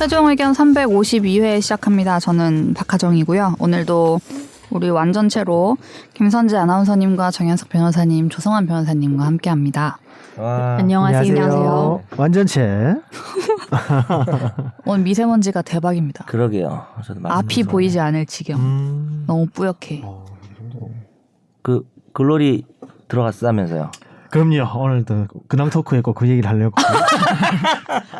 최종 의견 352회 시작합니다. 저는 박하정이고요. 오늘도 우리 완전체로 김선재 아나운서님과 정현석 변호사님, 조성환 변호사님과 함께합니다. 안녕하세요. 완전체. 오늘 미세먼지가 대박입니다. 그러게요. 저도 앞이 보이지 않을 지경. 너무 뿌옇게. 그 글로리 들어갔다면서요? 그럼요. 오늘도 근황 토크했고 그 얘기를 하려고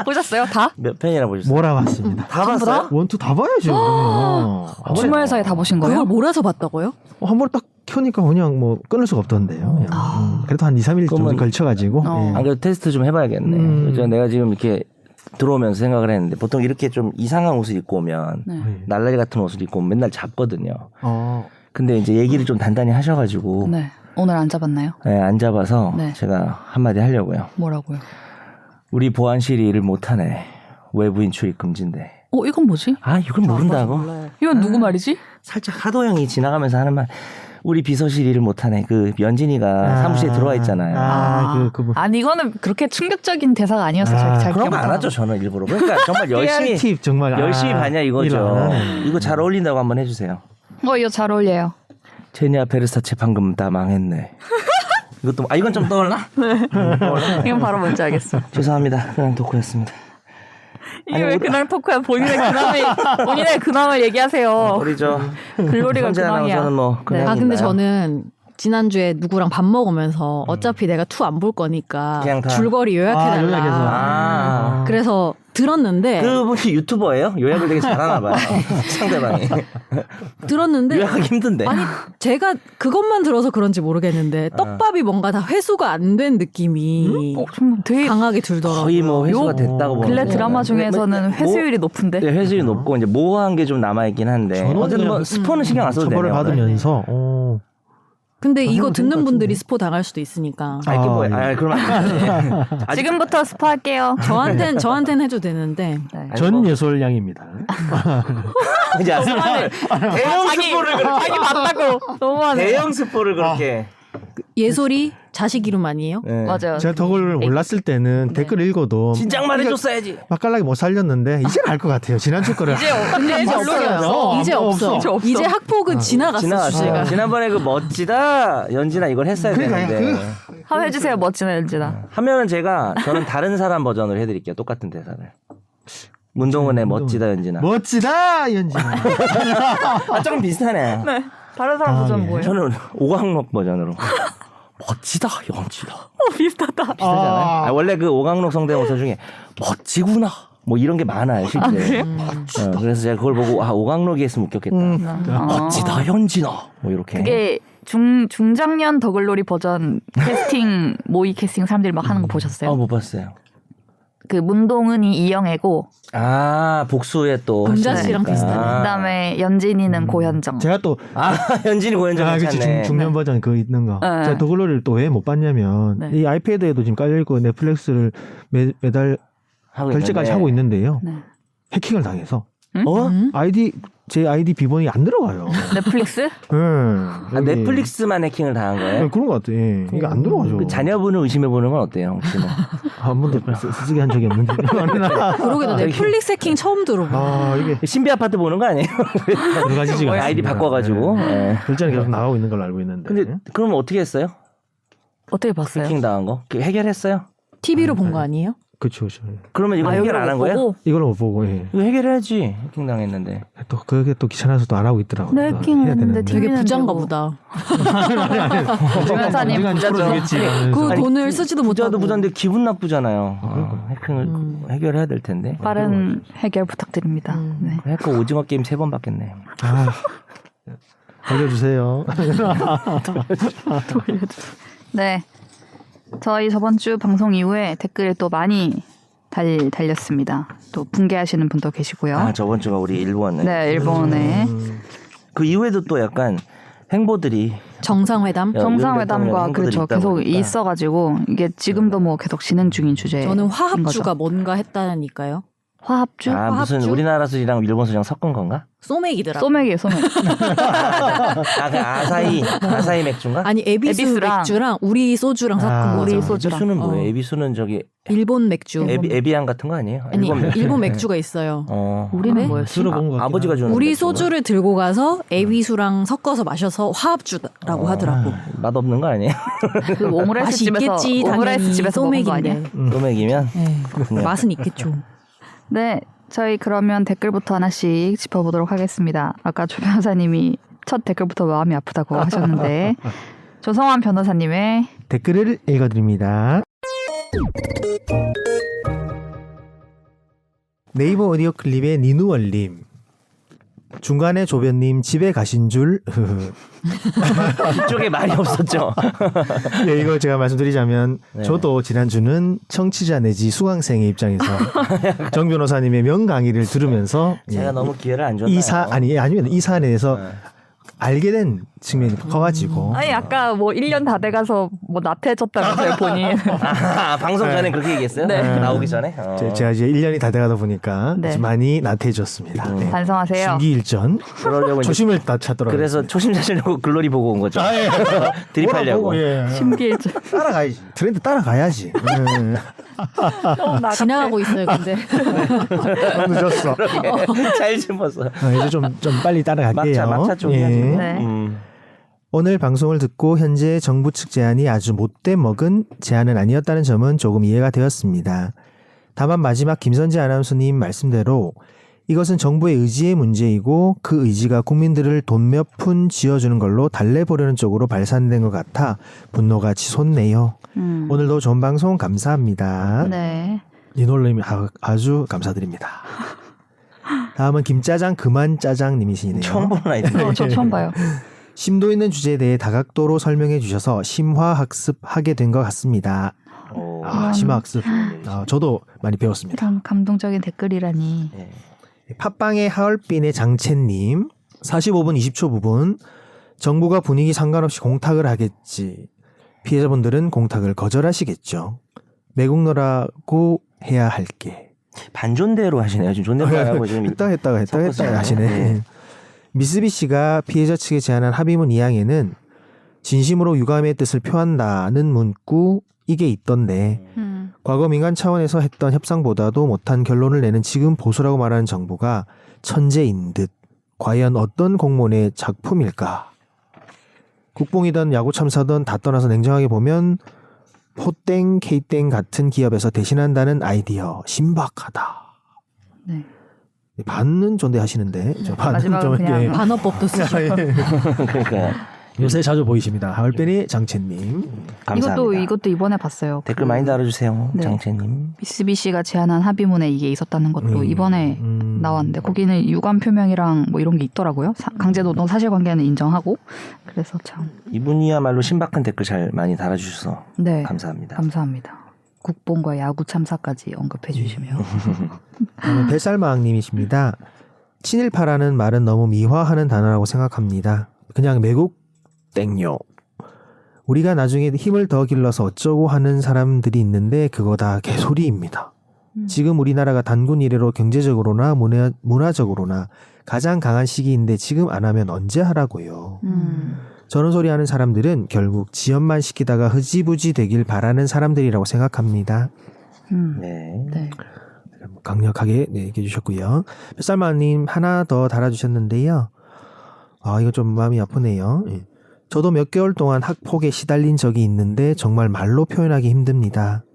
보셨어요? 다? 몇 편이나 보셨어요? 몰아봤습니다. 다 봤어요? 원투 다 봐야죠. 주말사에 다 보신 거예요? 그걸 몰아서 봤다고요? 한 번 딱 켜니까 그냥 뭐 끊을 수가 없던데요. 그냥. 그래도 한 2, 3일 정도 그러면- 걸쳐가지고. 어. 안 그래도 테스트 좀 해봐야겠네. 내가 지금 이렇게 들어오면서 생각을 했는데 보통 이렇게 좀 이상한 옷을 입고 오면 네. 날라리 같은 옷을 입고 오면 맨날 잡거든요. 어. 근데 이제 얘기를 좀 단단히 하셔가지고 네. 오늘 안 잡았나요? 네, 안 잡아서 네. 제가 한마디 하려고요. 뭐라고요? 우리 보안실이 일을 못하네. 외부인 출입 금지인데. 이건 뭐지? 아 이걸 모른다고? 이건 누구 말이지? 살짝 하도 형이 지나가면서 하는 말. 우리 비서실 일을 못하네. 그 연진이가 사무실에 들어와 있잖아요. 그분. 아니 이거는 그렇게 충격적인 대사가 아니어서 잘 그런 기억 거 안 못 하죠 저는 일부러. 그러니까 정말 열심히 팁 정말 열심히 봤냐 일 이거죠. 안 하네. 이거 잘 어울린다고 한번 해주세요. 이거 잘 어울려요. 제니아 베르사체 방금 다 망했네. 이것도 이건 좀 떠올라? 이건 바로 뭔지 알겠어. 죄송합니다. 그냥 덕후였습니다. 이게 아니, 왜 우리- 근황 토크야? 본인의 근황을 얘기하세요. 우리 저 글로리가 선재 근황이야. 아나운서는 뭐 네. 그냥 아 근데 있나요? 저는 지난주에 누구랑 밥 먹으면서 어차피 내가 투 안 볼 거니까 그냥 다- 줄거리 요약해달라. 요약해서. 아. 그래서 들었는데 그분이 유튜버예요? 요약을 되게 잘하나 봐요. 상대방이. 들었는데 요약하기 힘든데. 아니 제가 그것만 들어서 그런지 모르겠는데 떡밥이 뭔가 다 회수가 안 된 느낌이 좀 되게 강하게 들더라고요. 거의 뭐 회수가 됐다고 보는 근래 거예요. 드라마 중에서는 회수율이 높은데. 네, 회수율이 높고 이제 모호한 게 좀 남아 있긴 한데. 저는 어쨌든 뭐 그냥 스포는 신경 안 써도 되네요. 처벌을 받으면서. 근데 이거 것 듣는 분들이 같은데. 스포 당할 수도 있으니까 아, 이게 뭐야? 예. 그러면 안 돼. 지금부터 스포할게요. 저한텐 해도 되는데 전 예솔양입니다. 이제 대형 스포를 그렇게 자기 맞다고 너무하네. 대형 스포를 그렇게. 예솔이 자식 이름 아니에요? 네. 맞아요. 제가 덕을 몰랐을 때는 댓글 읽어도 진작 말해줬어야지. 맛깔나게 못 살렸는데 이제는 알 것 같아요. 지난주 거를. 근데 이제 없어요. 이제 없어. 이제 없어. 이제 학폭은 지나갔어. 지나갔어요. 주제가. 지난번에 그 멋지다 연진아 이걸 했어야 그러니까요. 되는데 한번 해주세요. 멋지나 연진아. 하면은 저는 다른 사람 버전으로 해드릴게요. 똑같은 대사를. 문동은의 멋지다 연진아. 멋지다 연진아. 조금 비슷하네. 네. 다른 사람 버전 예. 뭐예요? 저는 오강록 버전으로. 멋지다 연진아. 비슷하다. 비슷하잖아요. 원래 그 오강록 성대모사 중에 멋지구나 뭐 이런 게 많아요 실제. 그래서 제가 그걸 보고 오강록이 했으면 웃겼겠다. 멋지다 연진아 뭐 이렇게. 그게 중장년 더글로리 버전 캐스팅 모의 캐스팅 사람들이 막 하는 거 보셨어요? 못 봤어요. 그 문동은이 이영애고 복수에 또 금자 씨랑 하시니까. 비슷하네. 그다음에 연진이는 고현정. 제가 또 연진이 고현정 그치, 괜찮네. 중년 버전 그거 있는 거. 네. 제가 더글로리를 또 왜 못 봤냐면 네. 이 아이패드에도 지금 깔려 있고 넷플릭스를 매달 결제까지 하고 있는데요. 네. 해킹을 당해서 음? 제 아이디 비번이 안 들어가요. 넷플릭스? 넷플릭스만 해킹을 당한 거예요? 그런 것 같아. 이게 안 들어가죠. 그 자녀분을 의심해 보는 건 어때요? 혹시나? 한 번도 쓰게 한 적이 없는데. 그러게도 넷플릭스 해킹 처음 들어봐. 이게 신비 아파트 보는 거 아니에요? 여러 가지가 아이디 바꿔가지고. 네. 결제는 계속 나가고 있는 걸로 알고 있는데. 근데 그럼 어떻게 했어요? 어떻게 봤어요? 해킹 당한 거? 해결했어요? TV로 본 거 아니에요? 그렇죠. 그러면 이거 해결 안 한 거예요? 이걸 못 보고 이거 해결해야지. 해킹 당했는데. 또 그게 또 귀찮아서 또 안 하고 있더라고요. 네, 해킹을 해야 했는데 되는데. 되게 TV는 부자인가 되고. 보다. 주변사님 부자죠. 그 아니, 돈을 쓰지도 부자도 못하고. 부자인데 기분 나쁘잖아요. 해킹을 해결해야 될 텐데. 빠른 해결 부탁드립니다. 네. 해커 오징어 게임 3번 받겠네. 알려주세요. 네. 저희 저번 주 방송 이후에 댓글이 또 많이 달렸습니다. 또 붕괴하시는 분도 계시고요. 저번 주가 우리 일본. 네, 일본에 그 이후에도 또 약간 행보들이 정상회담? 정상회담과 행보들이 그렇죠. 있다 계속 보니까. 있어가지고 이게 지금도 뭐 계속 진행 중인 주제인 저는 거죠. 화합주가 뭔가 했다니까요. 화합주? 아 무슨 화합주? 우리나라 술이랑 일본 술이랑 섞은 건가? 소맥이더라고. 소맥이에요, 소맥. 아 그 아사히 맥주인가? 아니 에비수 에비스랑. 맥주랑 우리 소주랑 섞은 아, 거죠. 우리 소주랑. 에비수는 뭐예요? 어. 에비수는 저기 일본 맥주. 에비안 같은 거 아니에요? 아니 맥주. 일본 맥주가 있어요. 우리는 네? 뭐였지? 들어본 것 같긴 아버지가 한데. 주는 우리 맥주인가? 소주를 들고 가서 에비수랑 섞어서 마셔서 화합주라고 하더라고. 맛없는 거 아니에요? 그 오므라이스 맛이 집에서 있겠지 오므라이스 당연히 집에서 먹은 거 아니야? 소맥인데. 소맥이면 네. 맛은 있겠죠. 네, 저희 그러면 댓글부터 하나씩 짚어보도록 하겠습니다. 아까 조 변호사님이 첫 댓글부터 마음이 아프다고 하셨는데 조성환 변호사님의 댓글을 읽어드립니다. 네이버 오디오 클립의 니누월님. 중간에 조변님 집에 가신 줄. 이쪽에 말이 없었죠. 예, 이거 제가 말씀드리자면 네. 저도 지난주는 청취자 내지 수강생의 입장에서 정 변호사님의 명강의를 들으면서 제가 너무 기회를 안 줬나요? 아니면 이 사안에 대해서 네. 알게 된 측면이 커가지고 아니 아까 뭐 1년 다 돼가서 뭐 나태해졌다면서요 본인. 방송 전에 그렇게 얘기했어요? 네. 나오기 전에? 제가 이제 1년이 다 돼가다 보니까 네. 좀 많이 나태해졌습니다. 네. 반성하세요. 심기일전 그러려고 이제 초심을 다 찾더라고요. 그래서 초심 찾으려고 글로리 보고 온 거죠. 예. 드립하려고. 뭐라고, 예. 심기일전. 따라가야지. 트렌드 따라가야지. 지나가고 있어요, 근데. 늦었어. 잘 짚었어. 이제 좀 빨리 따라갈게요. 막차 쪽이 예. 아니고. 네. 오늘 방송을 듣고 현재 정부 측 제안이 아주 못돼 먹은 제안은 아니었다는 점은 조금 이해가 되었습니다. 다만 마지막 김선재 아나운서님 말씀대로 이것은 정부의 의지의 문제이고 그 의지가 국민들을 돈 몇 푼 쥐어주는 걸로 달래보려는 쪽으로 발산된 것 같아 분노가 치솟네요. 오늘도 좋은 방송 감사합니다. 네. 이놀님이 아주 감사드립니다. 다음은 김짜장 그만 짜장님이시네요. 처음 보는 아이들. 저 처음 봐요. 심도 있는 주제에 대해 다각도로 설명해 주셔서 심화학습하게 된 것 같습니다. 심화학습. 저도 많이 배웠습니다. 이런 감동적인 댓글이라니. 네. 팟빵의 하얼빈의 장채님 45분 20초 부분 정부가 분위기 상관없이 공탁을 하겠지. 피해자분들은 공탁을 거절하시겠죠. 매국노라고 해야 할게. 반존대로 하시네요. 지금 존댓말하고 지금 했다가 섞었어요. 하시네. 네. 미쓰비시가 피해자 측에 제안한 합의문 2항에는 진심으로 유감의 뜻을 표한다는 문구 이게 있던데 과거 민간 차원에서 했던 협상보다도 못한 결론을 내는 지금 보수라고 말하는 정부가 천재인 듯 과연 어떤 공무원의 작품일까? 국뽕이든 야구 참사든 다 떠나서 냉정하게 보면 포땡, K땡 같은 기업에서 대신한다는 아이디어 신박하다. 네. 반은 존대하시는데 저 반은 마지막은 좀 그냥 이렇게 반어법도 쓰죠. 그러니까 요새 자주 보이십니다. 하얼빈의 장채님. 감사합니다. 이것도 이번에 봤어요. 댓글 많이 달아주세요. 네. 장채님. 미쓰비시가 제안한 합의문에 이게 있었다는 것도 이번에 나왔는데 거기는 유감 표명이랑 뭐 이런 게 있더라고요. 강제노동 사실관계는 인정하고 그래서 참. 이분이야말로 신박한 댓글 잘 많이 달아주셔서 네. 감사합니다. 감사합니다. 국뽕과 야구 참사까지 언급해 주시며. 뱃살마왕님이십니다. 친일파라는 말은 너무 미화하는 단어라고 생각합니다. 그냥 매국 땡요. 우리가 나중에 힘을 더 길러서 어쩌고 하는 사람들이 있는데 그거 다 개소리입니다. 지금 우리나라가 단군 이래로 경제적으로나 문화적으로나 가장 강한 시기인데 지금 안 하면 언제 하라고요. 저런 소리 하는 사람들은 결국 지연만 시키다가 흐지부지 되길 바라는 사람들이라고 생각합니다. 네. 네. 강력하게 얘기해 주셨고요. 뱃살마님 하나 더 달아주셨는데요. 이거 좀 마음이 아프네요. 예. 저도 몇 개월 동안 학폭에 시달린 적이 있는데 정말 말로 표현하기 힘듭니다.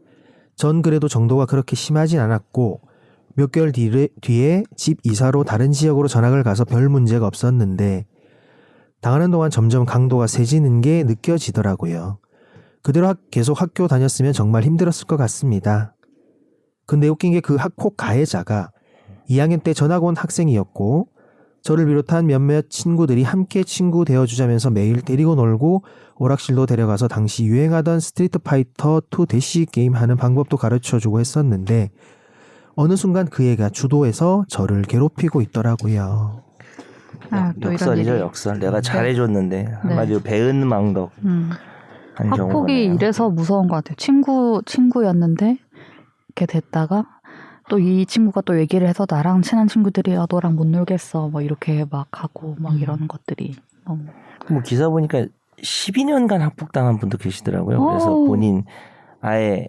전 그래도 정도가 그렇게 심하진 않았고 몇 개월 뒤에 집 이사로 다른 지역으로 전학을 가서 별 문제가 없었는데 당하는 동안 점점 강도가 세지는 게 느껴지더라고요. 그대로 계속 학교 다녔으면 정말 힘들었을 것 같습니다. 근데 웃긴 게 그 학폭 가해자가 2학년 때 전학 온 학생이었고 저를 비롯한 몇몇 친구들이 함께 친구 되어주자면서 매일 데리고 놀고 오락실도 데려가서 당시 유행하던 스트리트 파이터 2 대시 게임 하는 방법도 가르쳐주고 했었는데 어느 순간 그 애가 주도해서 저를 괴롭히고 있더라고요. 또 이런 역설이죠, 일이. 역설. 내가 잘해줬는데 한마디로 네. 배은망덕 한 경우가 학폭이 이래서 무서운 것 같아요. 친구였는데 이렇게 됐다가 또 이 친구가 또 얘기를 해서 나랑 친한 친구들이야 너랑 못 놀겠어 뭐 이렇게 막 하고 막 이러는 것들이 너무 뭐 기사 보니까 12년간 학폭당한 분도 계시더라고요. 그래서 오. 본인 아예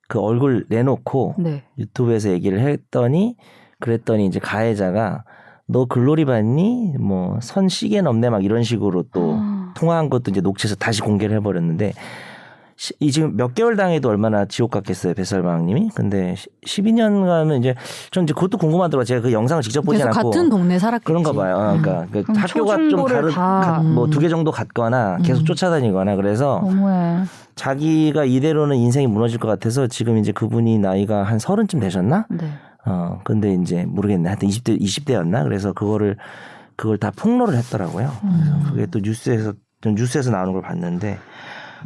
그 얼굴 내놓고 네. 유튜브에서 얘기를 했더니 그랬더니 이제 가해자가 너 글로리 받니? 뭐 선 시계 넘네 막 이런 식으로 또 통화한 것도 이제 녹취해서 다시 공개를 해버렸는데 이 지금 몇 개월 당해도 얼마나 지옥 같겠어요 뱃살방님이. 근데 12년 가면 이제 전 이제 그것도 궁금하더라고요. 제가 그 영상을 직접 보지 계속 않고 같은 동네 살았겠지. 그런가 봐요. 그러니까 그 그럼 학교가 좀 초중고를 다 뭐 2개 정도 갔거나 계속 쫓아다니거나 그래서 너무해. 자기가 이대로는 인생이 무너질 것 같아서 지금 이제 그분이 나이가 한 30쯤 되셨나? 네. 근데 이제 모르겠네. 하여튼 20대였나? 그래서 그걸 다 폭로를 했더라고요. 그래서 그게 또 뉴스에서 나오는 걸 봤는데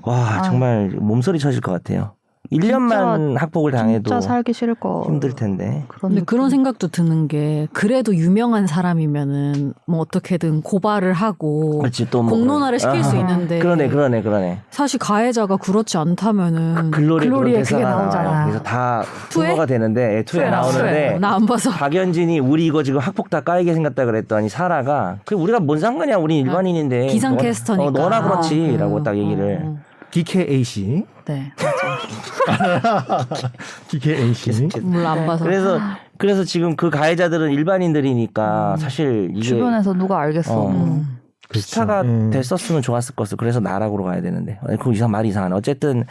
와, 정말 몸서리 쳐질 것 같아요. 1년만 학폭을 당해도 진짜 살기 싫을 거 힘들 텐데. 근데 그런 생각도 드는 게 그래도 유명한 사람이면은 뭐 어떻게든 고발을 하고 그렇지, 또 뭐 공론화를 시킬 수 있는데 그러네. 사실 가해자가 그렇지 않다면은 글로리에 그게 나오잖아. 그래서 다 투에? 투어가 되는데 투에 나오는데 나 안 봐서 박연진이 우리 이거 지금 학폭 다 까이게 생겼다 그랬더니 사라가 그 우리가 뭔 상관이야 우리 일반인인데 기상캐스터니까. 너나 그렇지라고 딱 얘기를 DKA 씨. 네. DKA 씨. 몰라 안 봐서. 그래서 지금 그 가해자들은 일반인들이니까 사실 이게 주변에서 누가 알겠어. 스타가 그렇죠. 됐었으면 좋았을 것을 그래서 나락으로 가야 되는데 그 말이 이상하네. 어쨌든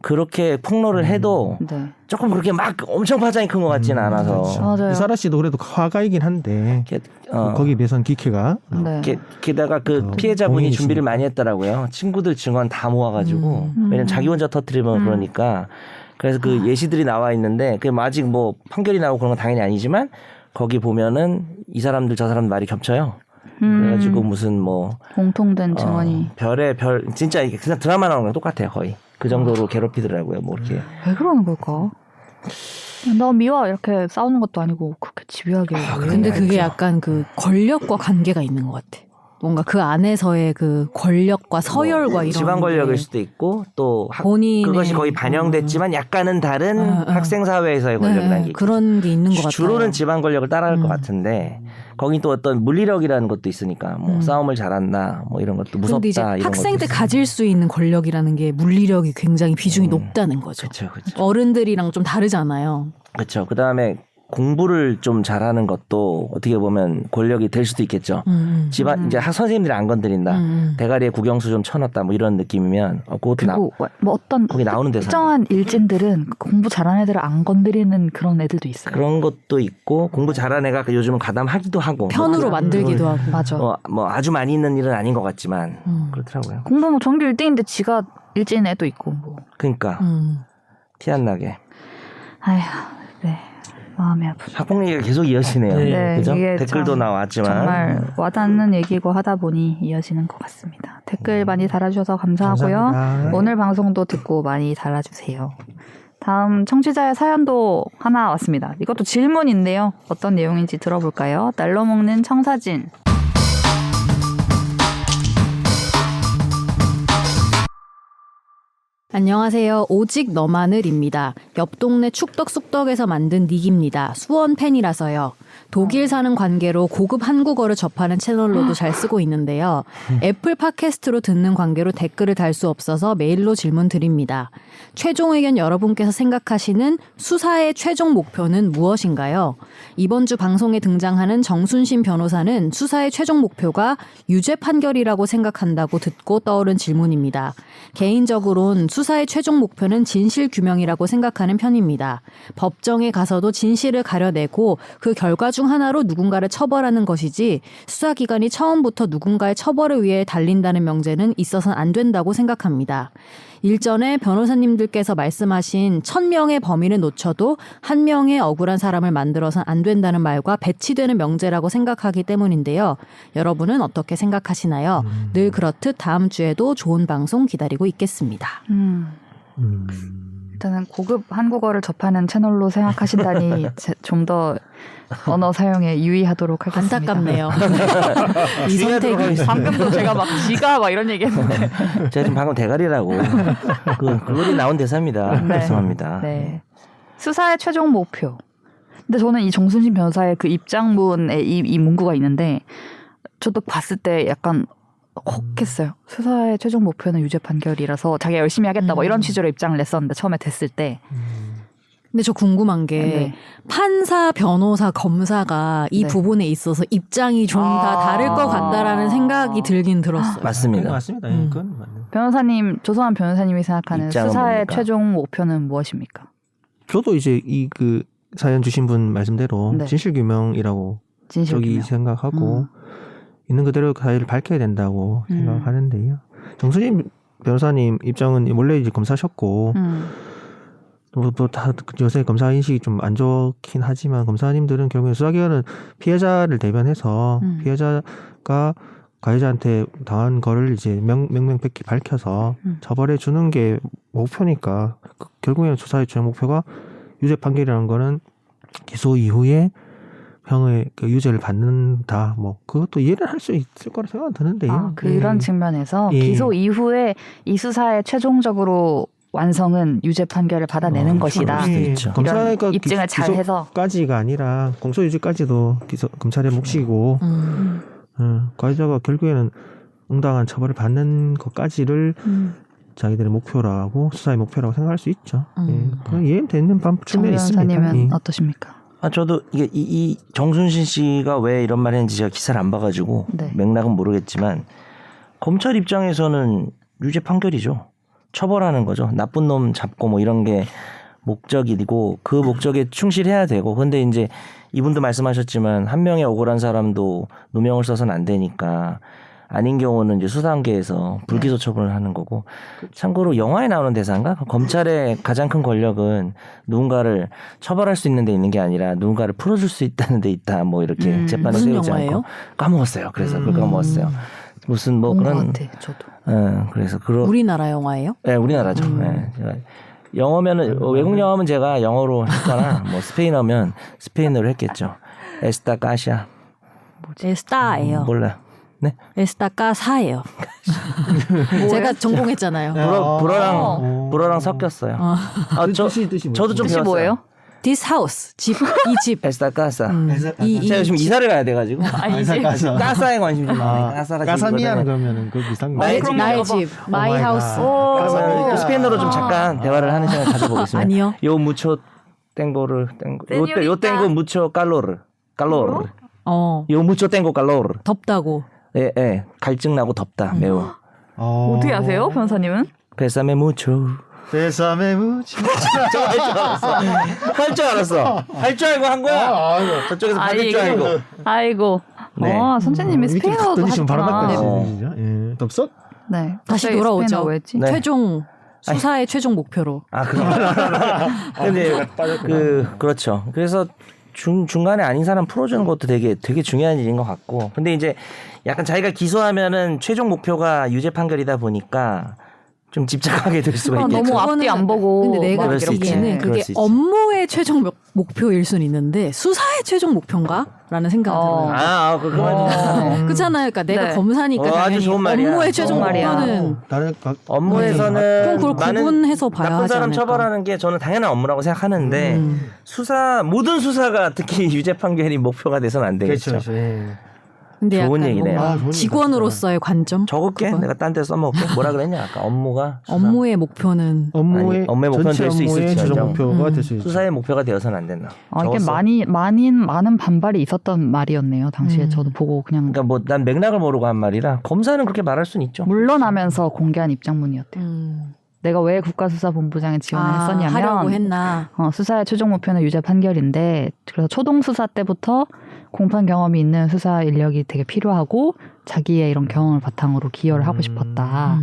그렇게 폭로를 해도 네. 조금 그렇게 막 엄청 파장이 큰 것 같지는 않아서 맞아요. 사라 씨도 그래도 화가이긴 한데 거기에 비해선 기캐가 네. 게다가 그 피해자분이 공인이시니까. 준비를 많이 했더라고요. 친구들 증언 다 모아가지고 왜냐면 자기 혼자 터뜨리면 그러니까 그래서 그 예시들이 나와 있는데 그 아직 뭐 판결이 나오고 그런 건 당연히 아니지만 거기 보면은 이 사람들 저 사람 말이 겹쳐요. 그래가지고 무슨 뭐 공통된 증언이 별의 별 진짜 이게 그냥 드라마 나오는 거랑 똑같아요 거의 그 정도로 괴롭히더라고요. 뭐 이렇게 왜 그러는 걸까? 너 미워 이렇게 싸우는 것도 아니고 그렇게 집요하게. 근데 그게 약간 그 권력과 관계가 있는 것 같아. 뭔가 그 안에서의 그 권력과 서열과 이런 지방 권력일 게 수도 있고 또 본인의 그것이 거의 반영됐지만 약간은 다른 학생 사회에서의 권력이라는 게 있죠. 그런 게 있는 것 같아요. 주로는 지방 권력을 따라갈 것 같은데 거긴 또 어떤 물리력이라는 것도 있으니까 뭐 싸움을 잘한다 뭐 이런 것도 무섭다 근데 이제 이런 학생 것도 때 있어요. 가질 수 있는 권력이라는 게 물리력이 굉장히 비중이 높다는 거죠. 그렇죠. 어른들이랑 좀 다르잖아요. 그렇죠. 그다음에 공부를 좀 잘하는 것도 어떻게 보면 권력이 될 수도 있겠죠. 집안 이제 선생님들이 안 건드린다. 대가리에 국영수 좀 쳐넣었다. 뭐 이런 느낌이면 그것도 그리고 뭐 어떤 거기 나오는 대사 특정한 일진들은 공부 잘하는 애들을 안 건드리는 그런 애들도 있어요. 그런 것도 있고 공부 잘하는 애가 요즘은 가담하기도 하고 편으로 만들기도 하고. 맞아. 뭐 아주 많이 있는 일은 아닌 것 같지만 그렇더라고요. 공부 뭐 전교 1등인데 지가 일진 애도 있고 뭐. 그러니까 티 안 나게 아휴, 네. 마음이 아프죠. 학폭 얘기가 계속 이어지네요. 네, 그죠? 이게 댓글도 참 나왔지만 정말 와닿는 얘기고 하다 보니 이어지는 것 같습니다. 댓글 많이 달아주셔서 감사하고요. 감사합니다. 오늘 방송도 듣고 많이 달아주세요. 다음 청취자의 사연도 하나 왔습니다. 이것도 질문인데요. 어떤 내용인지 들어볼까요? 날로 먹는 청사진. 안녕하세요. 오직 너마늘입니다. 옆 동네 축덕쑥덕에서 만든 닉입니다. 수원 팬이라서요. 독일 사는 관계로 고급 한국어를 접하는 채널로도 잘 쓰고 있는데요. 애플 팟캐스트로 듣는 관계로 댓글을 달 수 없어서 메일로 질문 드립니다. 최종 의견 여러분께서 생각하시는 수사의 최종 목표는 무엇인가요? 이번 주 방송에 등장하는 정순신 변호사는 수사의 최종 목표가 유죄 판결이라고 생각한다고 듣고 떠오른 질문입니다. 개인적으론 수사의 최종 목표는 진실 규명이라고 생각하는 편입니다. 법정에 가서도 진실을 가려내고 그 결과 중 하나로 누군가를 처벌하는 것이지 수사기관이 처음부터 누군가의 처벌을 위해 달린다는 명제는 있어서는 안 된다고 생각합니다. 일전에 변호사님들께서 말씀하신 1000명의 범인을 놓쳐도 1명의 억울한 사람을 만들어서는 안 된다는 말과 배치되는 명제라고 생각하기 때문인데요. 여러분은 어떻게 생각하시나요? 늘 그렇듯 다음 주에도 좋은 방송 기다리고 있겠습니다. 일단은 고급 한국어를 접하는 채널로 생각하신다니 좀 더 언어 사용에 유의하도록 하겠습니다. 안타깝네요. 이 선택이. 방금도 제가 막 지가 막 이런 얘기했는데. 제가 지금 방금 대가리라고 글로리 나온 대사입니다. 네. 죄송합니다. 네. 수사의 최종 목표. 근데 저는 이 정순신 변호사의 그 입장문에 이 문구가 있는데 저도 봤을 때 약간 혹했어요. 수사의 최종 목표는 유죄 판결이라서 자기가 열심히 하겠다 뭐 이런 취지로 입장을 냈었는데 처음에 됐을 때 근데 저 궁금한 게 네. 판사, 변호사, 검사가 이 네. 부분에 있어서 입장이 좀 다 다를 것 같다라는 생각이 들긴 들었어요. 맞습니다. 맞습니다. 음. 그건 맞는. 변호사님 조성한 변호사님이 생각하는 입장은 수사의 뭡니까? 최종 목표는 무엇입니까? 저도 이제 이 그 사연 주신 분 말씀대로 네. 진실규명이라고 진실 저기 규명. 생각하고 있는 그대로 사실을 밝혀야 된다고 음. 생각하는데요. 정순신 변호사님 입장은 원래 이제 검사셨고 다 요새 검사 인식이 좀 안 좋긴 하지만 검사님들은 결국에 수사기관은 피해자를 대변해서 피해자가 가해자한테 당한 거를 이제 명명백히 밝혀서 처벌해 주는 게 목표니까 결국에는 수사의 최종 목표가 유죄 판결이라는 거는 기소 이후에 형의 그 유죄를 받는다. 뭐 그것도 이해를 할 수 있을 거라 생각은 드는데요. 아, 그런 측면에서 예. 기소 이후에 이 수사의 최종적으로 완성은 유죄 판결을 받아내는 것이다. 수도 있죠. 검사가 입증을 잘 해서 기소까지가 아니라 공소유지까지도 검찰의 몫이고 가해자가 결국에는 응당한 처벌을 받는 것까지를 자기들의 목표라고 수사의 목표라고 생각할 수 있죠. 그건 이해는 되는 정 측면이 있습니다. 변호사님은 예. 어떠십니까? 저도 이게 이 정순신 씨가 왜 이런 말 했는지 제가 기사를 안 봐가지고 네. 맥락은 모르겠지만 검찰 입장에서는 유죄 판결이죠. 처벌하는 거죠. 나쁜 놈 잡고 뭐 이런 게 목적이고 그 목적에 충실해야 되고 근데 이제 이분도 말씀하셨지만 한 명의 억울한 사람도 누명을 써서는 안 되니까 아닌 경우는 이제 수사 단계에서 불기소 처분을 하는 거고 참고로 영화에 나오는 대사인가 검찰의 가장 큰 권력은 누군가를 처벌할 수 있는 데 있는 게 아니라 누군가를 풀어줄 수 있다는 데 있다 뭐 이렇게 재판에 무슨 세우지 영화예요? 않고 까먹었어요. 그래서 그걸 까먹었어요. 무슨 뭐 본 것 그런 같아, 저도. 그래서 그런 우리나라 영화예요? 네, 우리나라죠. 네, 제가 영어면은 외국 영어면 제가 영어로 했거나 뭐 스페인어면 스페인어로 했겠죠. 에스타 까샤 에스타예요. 몰라요. 네. 에스타까사예요. 제가 전공했잖아요. 불어랑 섞였어요. 뜻이 저도 좀 뜻이 배웠어요. 뭐예요? This house 집 이 집. 에스타 까사. 이 제가 지금 이사를 가야 돼가지고 가사. 까사에 관심이 좀 많아요. 까사가 가사미안 지금 그러면은 그 비슷한 거. 나의 집. 나의 집, 마이 마이 하우스. 갓. 그러면 또 스페인어로 좀 잠깐 대화를 하는 시간 가져보겠습니다. 아니요. 요 무초 땡고를 요 땡고 무초 깔로르. 요 무초 땡고 깔로르. 덥다고. 예. 갈증 나고 덥다. 매우. 어떻게 아세요, 변호사님은? 베사메 무초. 베사메 무치. 할 줄 알았어. 할 줄 알고 한 거야. 저쪽에서 받을 줄 알고. 아이고. 네. 선생님이 스페인어도 던지시면 바로 하셨구나. 맞겠어요. 예. 덥석? 네. 다시 갑자기 돌아오죠. 스페인어 왜지? 네. 최종 수사의 최종 목표로. 그럼. 근데 그렇죠. 그래서 중간에 아닌 사람 풀어주는 것도 되게 중요한 일인 것 같고. 근데 이제 약간 자기가 기소하면은 최종 목표가 유죄 판결이다 보니까 좀 집착하게 될 수가 있겠죠. 너무 앞뒤 안 보고. 근데 내가 막 그럴 수 있지. 느끼기에는 그럴 그게 수 있지. 업무의 최종 목표일 수는 있는데 수사의 최종 목표인가? 라는 생각이 들어요. 그거 그렇잖아요. 그러니까 내가 네. 검사니까 아주 당연히 좋은 말이야. 업무의 최종 말이야. 목표는 다른 업무에서는 좀 그걸 구분해서 봐야 나쁜 하지 사람 않을까. 처벌하는 게 저는 당연한 업무라고 생각하는데 모든 수사가 특히 유죄 판결이 목표가 돼서는 안 되겠죠. 그렇죠. 예. 근데 좋은 약간 얘기네요. 뭔가 좋은 직원으로서의 관점? 적을게. 그건. 내가 딴 데 써먹을게. 뭐라 그랬냐 아까 업무가 수사. 업무의 목표는 업무의 아니, 업무의 목표는 전체 될수 업무의 있을지언정. 최종 목표가 될 수 있죠. 수사의 목표가 되어서는 안 된다. 이게 적었어. 많은 반발이 있었던 말이었네요. 당시에 저도 보고 그냥 그러니까 뭐 난 맥락을 모르고 한 말이라 검사는 그렇게 말할 수는 있죠. 물러나면서 공개한 입장문이었대요. 내가 왜 국가수사본부장에 지원을 했었냐면 하려고 했나. 수사의 최종 목표는 유죄 판결인데 그래서 초동 수사 때부터 공판 경험이 있는 수사 인력이 되게 필요하고 자기의 이런 경험을 바탕으로 기여를 하고 싶었다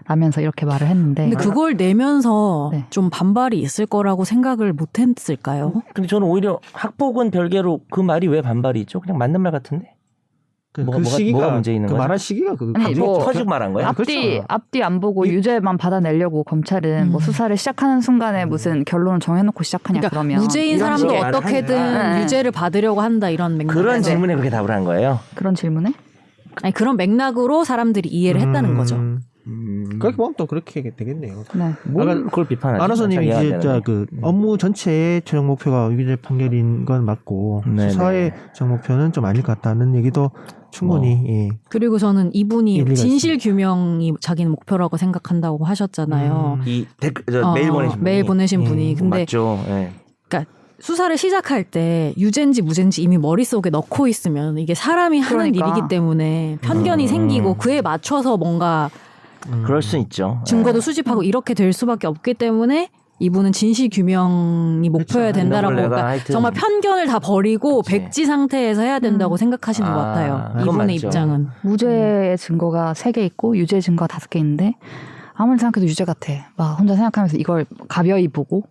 라면서 이렇게 말을 했는데 근데 그걸 내면서 네. 좀 반발이 있을 거라고 생각을 못 했을까요? 근데 저는 오히려 학폭은 별개로 그 말이 왜 반발이 있죠? 그냥 맞는 말 같은데. 그 시기가 뭐가 문제 있는 그 거죠? 말할 시기가 그 아니, 뭐 커지고 말한 거야? 앞뒤 안 보고 유죄만 받아내려고 검찰은 뭐 수사를 시작하는 순간에 무슨 결론을 정해놓고 시작하냐 그러니까 그러면 무죄인 이런 사람도 식의 말을 어떻게든 하니까. 유죄를 받으려고 한다 이런 맥락. 그런 질문에 그렇게 답을 한 거예요. 그런 질문에 아니 그런 맥락으로 사람들이 이해를 했다는 거죠. 그렇게 보면 또 그렇게 되겠네요. 네. 뭘 그걸 비판하지? 아나운서님이 자기가 진짜 하는데. 그 업무 전체의 최종 목표가 유죄 판결인 건 맞고 네네. 수사의 최종 목표는 좀 아닐 것 같다는 얘기도 충분히 예. 그리고 저는 이분이 일리가 진실 규명이 자기는 목표라고 생각한다고 하셨잖아요. 이 메일 보내신 분이. 근데 맞죠. 예. 그러니까 수사를 시작할 때 유죄인지 무죄인지 이미 머릿속에 넣고 있으면 이게 사람이 하는 그러니까. 일이기 때문에 편견이 생기고 그에 맞춰서 뭔가 그럴 수 있죠. 증거도 예. 수집하고 이렇게 될 수밖에 없기 때문에 이분은 진실 규명이 목표여야 된다라고 내가 그러니까 하여튼- 정말 편견을 다 버리고 그치. 백지 상태에서 해야 된다고 생각하시는 것 같아요. 그건 이분의 맞죠. 입장은. 무죄의 증거가 3개 있고 유죄 증거가 5개 있는데 아무리 생각해도 유죄 같아. 막 혼자 생각하면서 이걸 가벼이 보고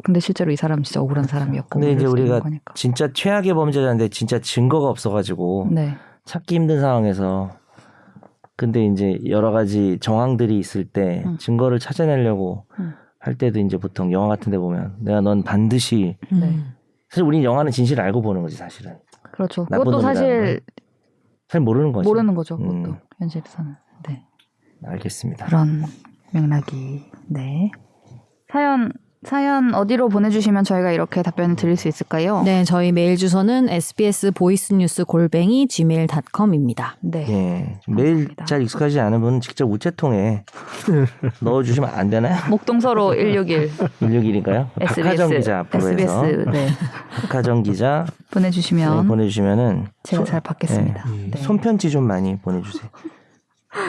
근데 실제로 이 사람 진짜 억울한 사람이었고. 근데 이제 이럴 수 있는 우리가 거니까. 진짜 최악의 범죄자인데 진짜 증거가 없어가지고 네. 찾기 힘든 상황에서 근데 이제 여러 가지 정황들이 있을 때 증거를 찾아내려고 할 때도 이제 보통 영화 같은 데 보면 내가 넌 반드시 네. 사실 우린 영화는 진실을 알고 보는 거지 사실은. 그렇죠. 나쁜 그것도 사실 놈이라는 잘 모르는 거지. 모르는 거죠. 그것도 현실에서는. 네. 알겠습니다. 그런 맥락이. 네. 사연 어디로 보내주시면 저희가 이렇게 답변을 드릴 수 있을까요? 네, 저희 메일 주소는 sbs보이스뉴스@gmail.com입니다. 네. 예. 메일 감사합니다. 잘 익숙하지 않은 분은 직접 우체통에 넣어주시면 안 되나요? 목동서로 161 161인가요? 박하정 기자 앞으로 해서 SBS 네. 박하정 기자 보내주시면 보내주시면은 제가 잘 받겠습니다. 네. 네. 손편지 좀 많이 보내주세요.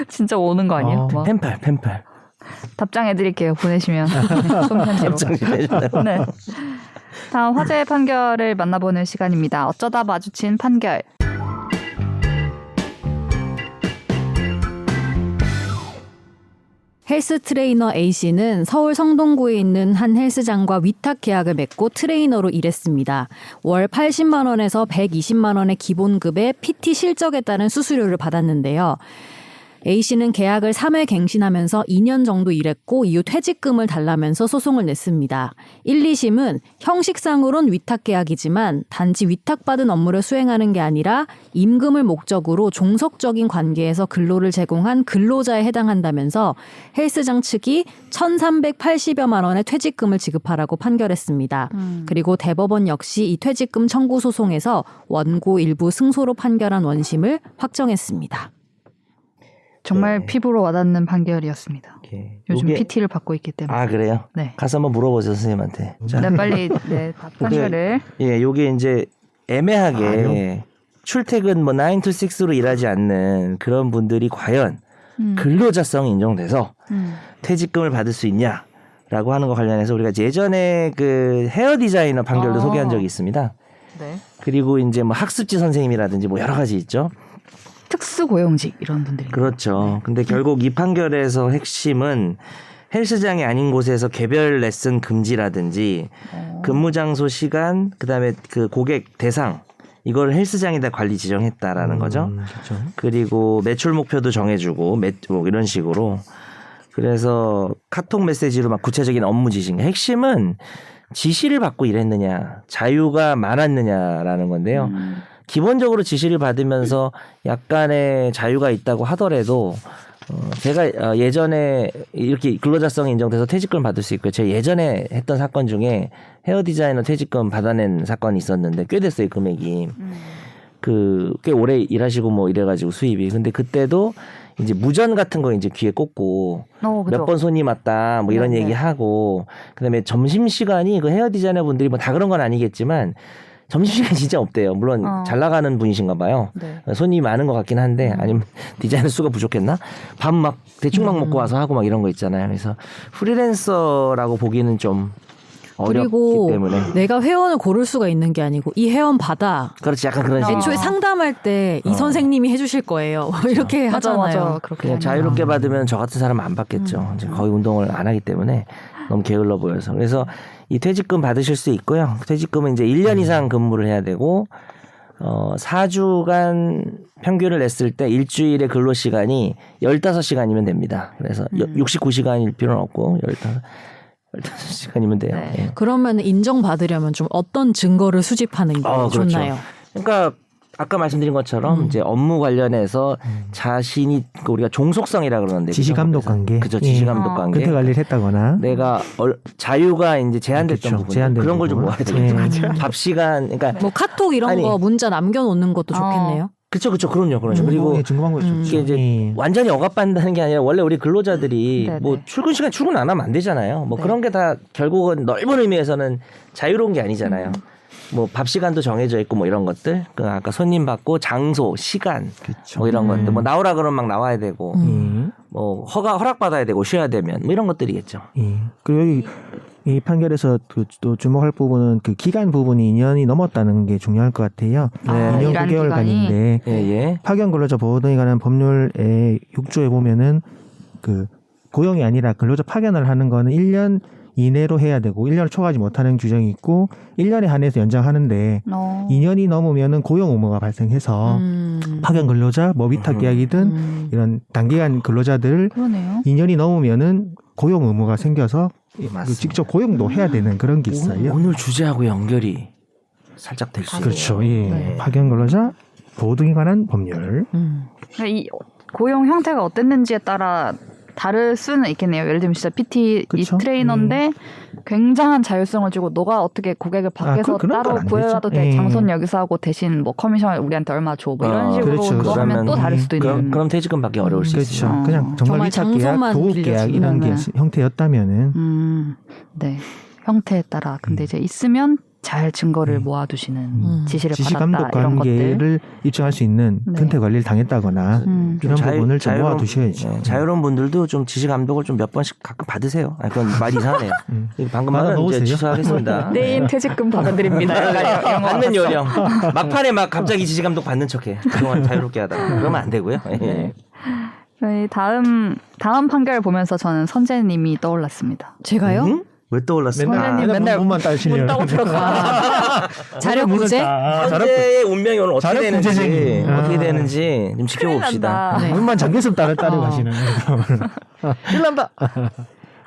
진짜 오는 거 아니에요? 막 펜팔. 답장해드릴게요. 보내시면 손편지로. 네. 다음 화제의 판결을 만나보는 시간입니다. 어쩌다 마주친 판결. 헬스 트레이너 A씨는 서울 성동구에 있는 한 헬스장과 위탁 계약을 맺고 트레이너로 일했습니다. 월 80만 원에서 120만 원의 기본급에 PT 실적에 따른 수수료를 받았는데요. A씨는 계약을 3회 갱신하면서 2년 정도 일했고 이후 퇴직금을 달라면서 소송을 냈습니다. 1, 2심은 형식상으론 위탁 계약이지만 단지 위탁받은 업무를 수행하는 게 아니라 임금을 목적으로 종속적인 관계에서 근로를 제공한 근로자에 해당한다면서 헬스장 측이 1,380여만 원의 퇴직금을 지급하라고 판결했습니다. 그리고 대법원 역시 이 퇴직금 청구 소송에서 원고 일부 승소로 판결한 원심을 확정했습니다. 정말 네. 피부로 와닿는 판결이었습니다. 예. 요즘 요게- PT를 받고 있기 때문에. 아 그래요? 네. 가서 한번 물어보세요 선생님한테. 자, 네, 빨리 네, 판결을. 예, 요게 이제 애매하게 출퇴근 뭐 9 to 6로 일하지 않는 그런 분들이 과연 근로자성이 인정돼서 퇴직금을 받을 수 있냐라고 하는 거 관련해서 우리가 예전에 그 헤어 디자이너 판결도 소개한 적이 있습니다. 네. 그리고 이제 뭐 학습지 선생님이라든지 뭐 여러 가지 있죠. 특수고용직 이런 분들이. 그렇죠. 근데 결국 이 판결에서 핵심은 헬스장이 아닌 곳에서 개별 레슨 금지라든지 근무 장소 시간 그다음에 그 고객 대상 이걸 헬스장에다 관리 지정했다라는 거죠. 그렇죠. 그리고 매출 목표도 정해주고 뭐 이런 식으로 그래서 카톡 메시지로 막 구체적인 업무 지시. 핵심은 지시를 받고 일했느냐 자유가 많았느냐라는 건데요. 기본적으로 지시를 받으면서 약간의 자유가 있다고 하더라도 제가 예전에 이렇게 근로자성이 인정돼서 퇴직금 받을 수 있고요. 제가 예전에 했던 사건 중에 헤어 디자이너 퇴직금 받아낸 사건이 있었는데 꽤 됐어요 금액이. 그 꽤 오래 일하시고 뭐 이래가지고 수입이. 근데 그때도 이제 무전 같은 거 이제 귀에 꽂고 몇 번 손님 왔다 뭐 이런 네, 얘기 네. 하고 그다음에 점심 시간이 그 헤어 디자이너 분들이 뭐 다 그런 건 아니겠지만. 점심시간 진짜 없대요. 물론 잘 나가는 분이신가 봐요. 네. 손님이 많은 것 같긴 한데 아니면 디자이너 수가 부족했나? 밥 막 대충 막 먹고 와서 하고 막 이런 거 있잖아요. 그래서 프리랜서라고 보기는 좀 어렵기 그리고 때문에. 내가 회원을 고를 수가 있는 게 아니고 이 회원 받아. 그렇지 약간 그런 식으로. 애초에 상담할 때 이 선생님이 해주실 거예요. 이렇게 맞아 하잖아요. 맞아 그렇게 그냥 자유롭게 받으면 저 같은 사람은 안 받겠죠. 이제 거의 운동을 안 하기 때문에 너무 게을러 보여서. 그래서 이 퇴직금 받으실 수 있고요. 퇴직금은 이제 1년 이상 근무를 해야 되고 4주간 평균을 냈을 때 일주일의 근로 시간이 15시간이면 됩니다. 그래서 69시간일 필요는 없고 15시간이면 돼요. 네. 예. 그러면 인정받으려면 좀 어떤 증거를 수집하는 게 그렇죠. 좋나요? 그러니까 아까 말씀드린 것처럼 이제 업무 관련해서 자신이 우리가 종속성이라 그러는데 지시감독 관계. 그죠 지시감독 관계. 근태 관리를 했다거나. 내가 자유가 이제 제한됐던 그렇죠. 부분 제한된 그런 걸 좀 부분. 모아야 되겠죠. 밥 시간 그러니까 뭐 카톡 이런 아니. 거 문자 남겨놓는 것도 좋겠네요. 그렇죠 그럼요. 그리고 증거방법이 좋죠. 이게 이제 완전히 억압받는다는 게 아니라 원래 우리 근로자들이 네네. 뭐 출근 시간 출근 안 하면 안 되잖아요. 뭐 그런 게 다 결국은 넓은 의미에서는 자유로운 게 아니잖아요. 뭐 밥 시간도 정해져 있고 뭐 이런 것들, 그 아까 손님 받고 장소, 시간, 그렇죠. 뭐 이런 것들, 뭐 나오라 그러면 막 나와야 되고, 뭐 허락 받아야 되고 쉬어야 되면 뭐 이런 것들이겠죠. 그리고 여기 이 판결에서 또 주목할 부분은 그 기간 부분이 2년이 넘었다는 게 중요할 것 같아요. 네. 2년 일한 9개월간인데 예. 파견 근로자 보호 등에 관한 법률의 6조에 보면은 그 고용이 아니라 근로자 파견을 하는 거는 1년 이내로 해야 되고 1년을 초과하지 못하는 규정이 있고 1년에 한해서 연장하는데 2년이 넘으면은 고용 의무가 발생해서 파견 근로자, 뭐 위탁 계약이든 이런 단기간 근로자들 그러네요. 2년이 넘으면은 고용 의무가 생겨서 맞습니다. 직접 고용도 해야 되는 그런 게 있어요. 오늘 주제하고 연결이 살짝 될 수 있어요. 그렇죠. 예. 네. 파견 근로자 보호 등에 관한 법률. 그러니까 이 고용 형태가 어땠는지에 따라 다를 수는 있겠네요. 예를 들면 진짜 PT 그쵸? 이 트레이너인데 굉장한 자율성을 주고 너가 어떻게 고객을 밖에서 그런 건 따로 안 구해와도 되죠. 돼. 예. 장소는 여기서 하고 대신 뭐 커미션 우리한테 얼마 줘. 뭐 이런 식으로 그렇죠. 그거 하면 또 다를 수도 있는. 그럼 퇴직금 받기 어려울 수 그렇죠. 있어요. 그냥 정말 정말 위탁 계약, 장소만 도급 계약 이런 게 빌려주면은. 형태였다면은 네. 형태에 따라. 근데 이제 있으면 잘 증거를 모아두시는 지시를 지시감독 받았다 이런 것들. 관계를 입증할 수 있는 네. 근태 관리를 당했다거나 이런 부분을 좀 자유로운- 모아두셔야죠. 네, 자유로운 분들도 좀 지시 감독을 좀 몇 번씩 가끔 받으세요. 아니, 그건 말이 이상하네요. 방금 말은 이제 받아놓으세요. 취소하겠습니다. 내일 퇴직금 받아드립니다. 약간 이런 거 받는 알았어. 요령. 막판에 막 갑자기 지시 감독 받는 척해. 그동안 자유롭게 하다가 그러면 안 되고요. 예. 저희 다음 판결 보면서 저는 선재님이 떠올랐습니다. 제가요? 응? 왜 떠올랐어요? 선생님 맨날 문만 따시려고. 따고 들어가. 자력 구제? 현재의 운명이 오늘 어떻게 자력 되는지 구제쟁이. 어떻게 되는지 좀 지켜봅시다. 큰일 난다. 문만 잠겼으면 따로 가시는 거예요. 일난다.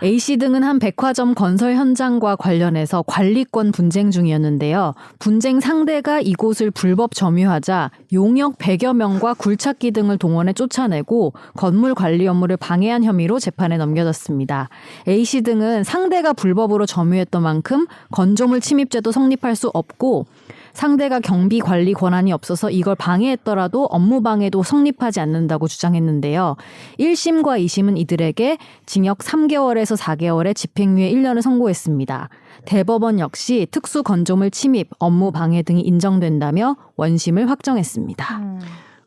A씨 등은 한 백화점 건설 현장과 관련해서 관리권 분쟁 중이었는데요. 분쟁 상대가 이곳을 불법 점유하자 용역 100여 명과 굴착기 등을 동원해 쫓아내고 건물 관리 업무를 방해한 혐의로 재판에 넘겨졌습니다. A씨 등은 상대가 불법으로 점유했던 만큼 건조물 침입죄도 성립할 수 없고 상대가 경비 관리 권한이 없어서 이걸 방해했더라도 업무 방해도 성립하지 않는다고 주장했는데요. 1심과 2심은 이들에게 징역 3개월에서 4개월에 집행유예 1년을 선고했습니다. 대법원 역시 특수 건조물 침입, 업무 방해 등이 인정된다며 원심을 확정했습니다.